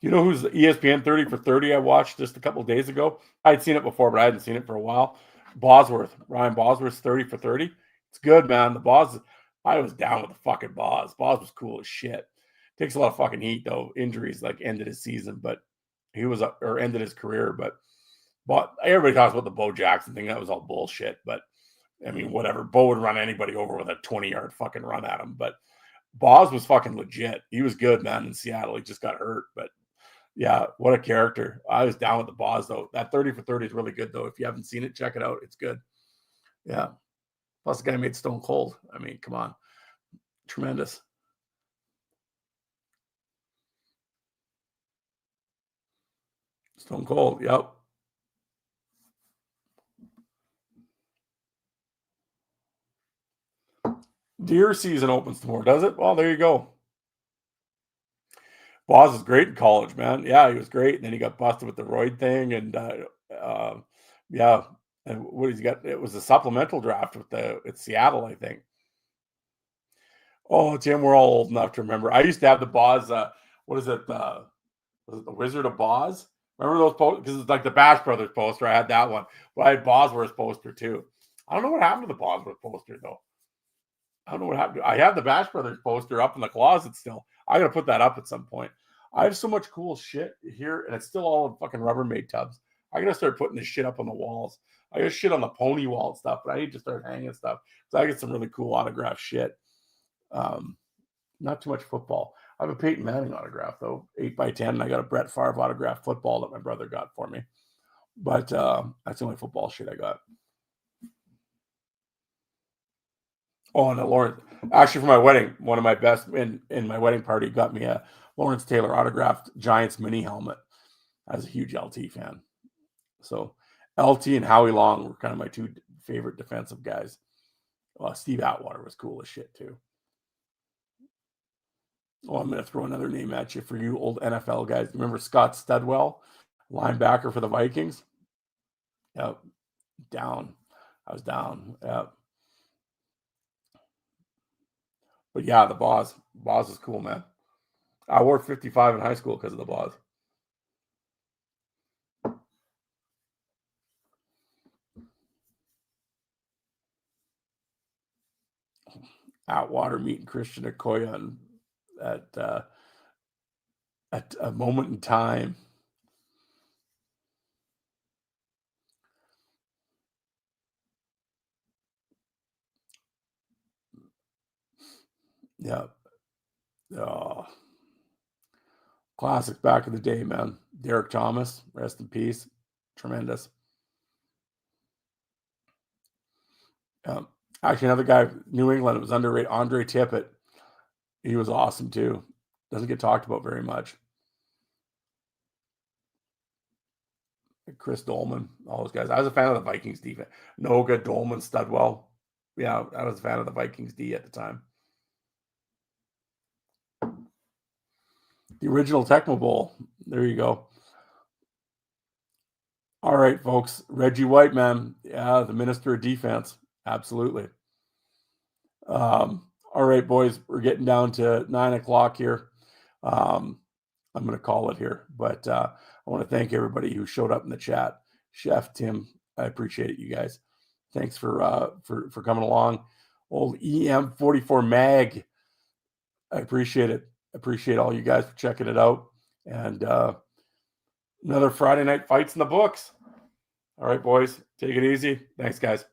You know who's the ESPN 30 for 30 I watched just a couple of days ago? I'd seen it before, but I hadn't seen it for a while. Bosworth, Ryan Bosworth's 30 for 30. It's good, man. I was down with the fucking Boz. Boz was cool as shit. Takes a lot of fucking heat, though. Injuries like ended his season, but or ended his career. But everybody talks about the Bo Jackson thing. That was all bullshit. But I mean, whatever. Bo would run anybody over with a 20-yard fucking run at him. But Boz was fucking legit. He was good, man, in Seattle. He just got hurt, but yeah, what a character. I was down with the Boz, though. That 30 for 30 is really good, though. If you haven't seen it, check it out. It's good. Yeah. Plus, the guy made Stone Cold. I mean, come on. Tremendous. Stone Cold. Yep. Deer season opens tomorrow, does it? Well, there you go. Boz was great in college, man. Yeah, he was great, and then he got busted with the roid thing, and uh, yeah, and what he's got? It was a supplemental draft with the it's Seattle, I think. Oh, Jim, we're all old enough to remember. I used to have the Boz. What is it? Was it the Wizard of Boz? Remember those posters? Because it's like the Bash Brothers poster. I had that one, but I had Bosworth poster too. I don't know what happened to the Bosworth poster though. I don't know what happened. I have the Bash Brothers poster up in the closet still. I gotta put that up at some point. I have so much cool shit here, and it's still all in fucking Rubbermaid tubs. I gotta start putting this shit up on the walls. I got shit on the pony wall and stuff, but I need to start hanging stuff. So I get some really cool autograph shit. Um, Not too much football. I have a Peyton Manning autograph though, 8x10, and I got a Brett Favre autograph football that my brother got for me. But that's the only football shit I got. Oh, and Lawrence. Actually, for my wedding, one of my best in my wedding party got me a Lawrence Taylor autographed Giants mini helmet. I was a huge LT fan. So LT and Howie Long were kind of my two favorite defensive guys. Steve Atwater was cool as shit too. Oh, I'm going to throw another name at you for you old NFL guys. Remember Scott Studwell, linebacker for the Vikings? Yep, down. I was down. Yep. But yeah, the Boz. Boz is cool, man. I wore 55 in high school because of the Boz. Atwater meeting Christian Okoye at a moment in time. Yeah. Oh, classic back in the day, man. Derek Thomas, rest in peace. Tremendous. Actually, another guy, New England, was underrated. Andre Tippett. He was awesome too. Doesn't get talked about very much. Chris Dolman, all those guys. I was a fan of the Vikings defense. Noga, Dolman, Studwell. Yeah, I was a fan of the Vikings D at the time. The original Tecmo Bowl. There you go. All right, folks. Reggie White, man. Yeah, the minister of defense. Absolutely. All right, boys. We're getting down to 9 o'clock here. I'm going to call it here, but I want to thank everybody who showed up in the chat. Chef Tim, I appreciate it, you guys. Thanks for coming along. Old EM44 Mag, I appreciate it. Appreciate all you guys for checking it out. And another Friday night fights in the books. All right, boys, take it easy. Thanks, guys.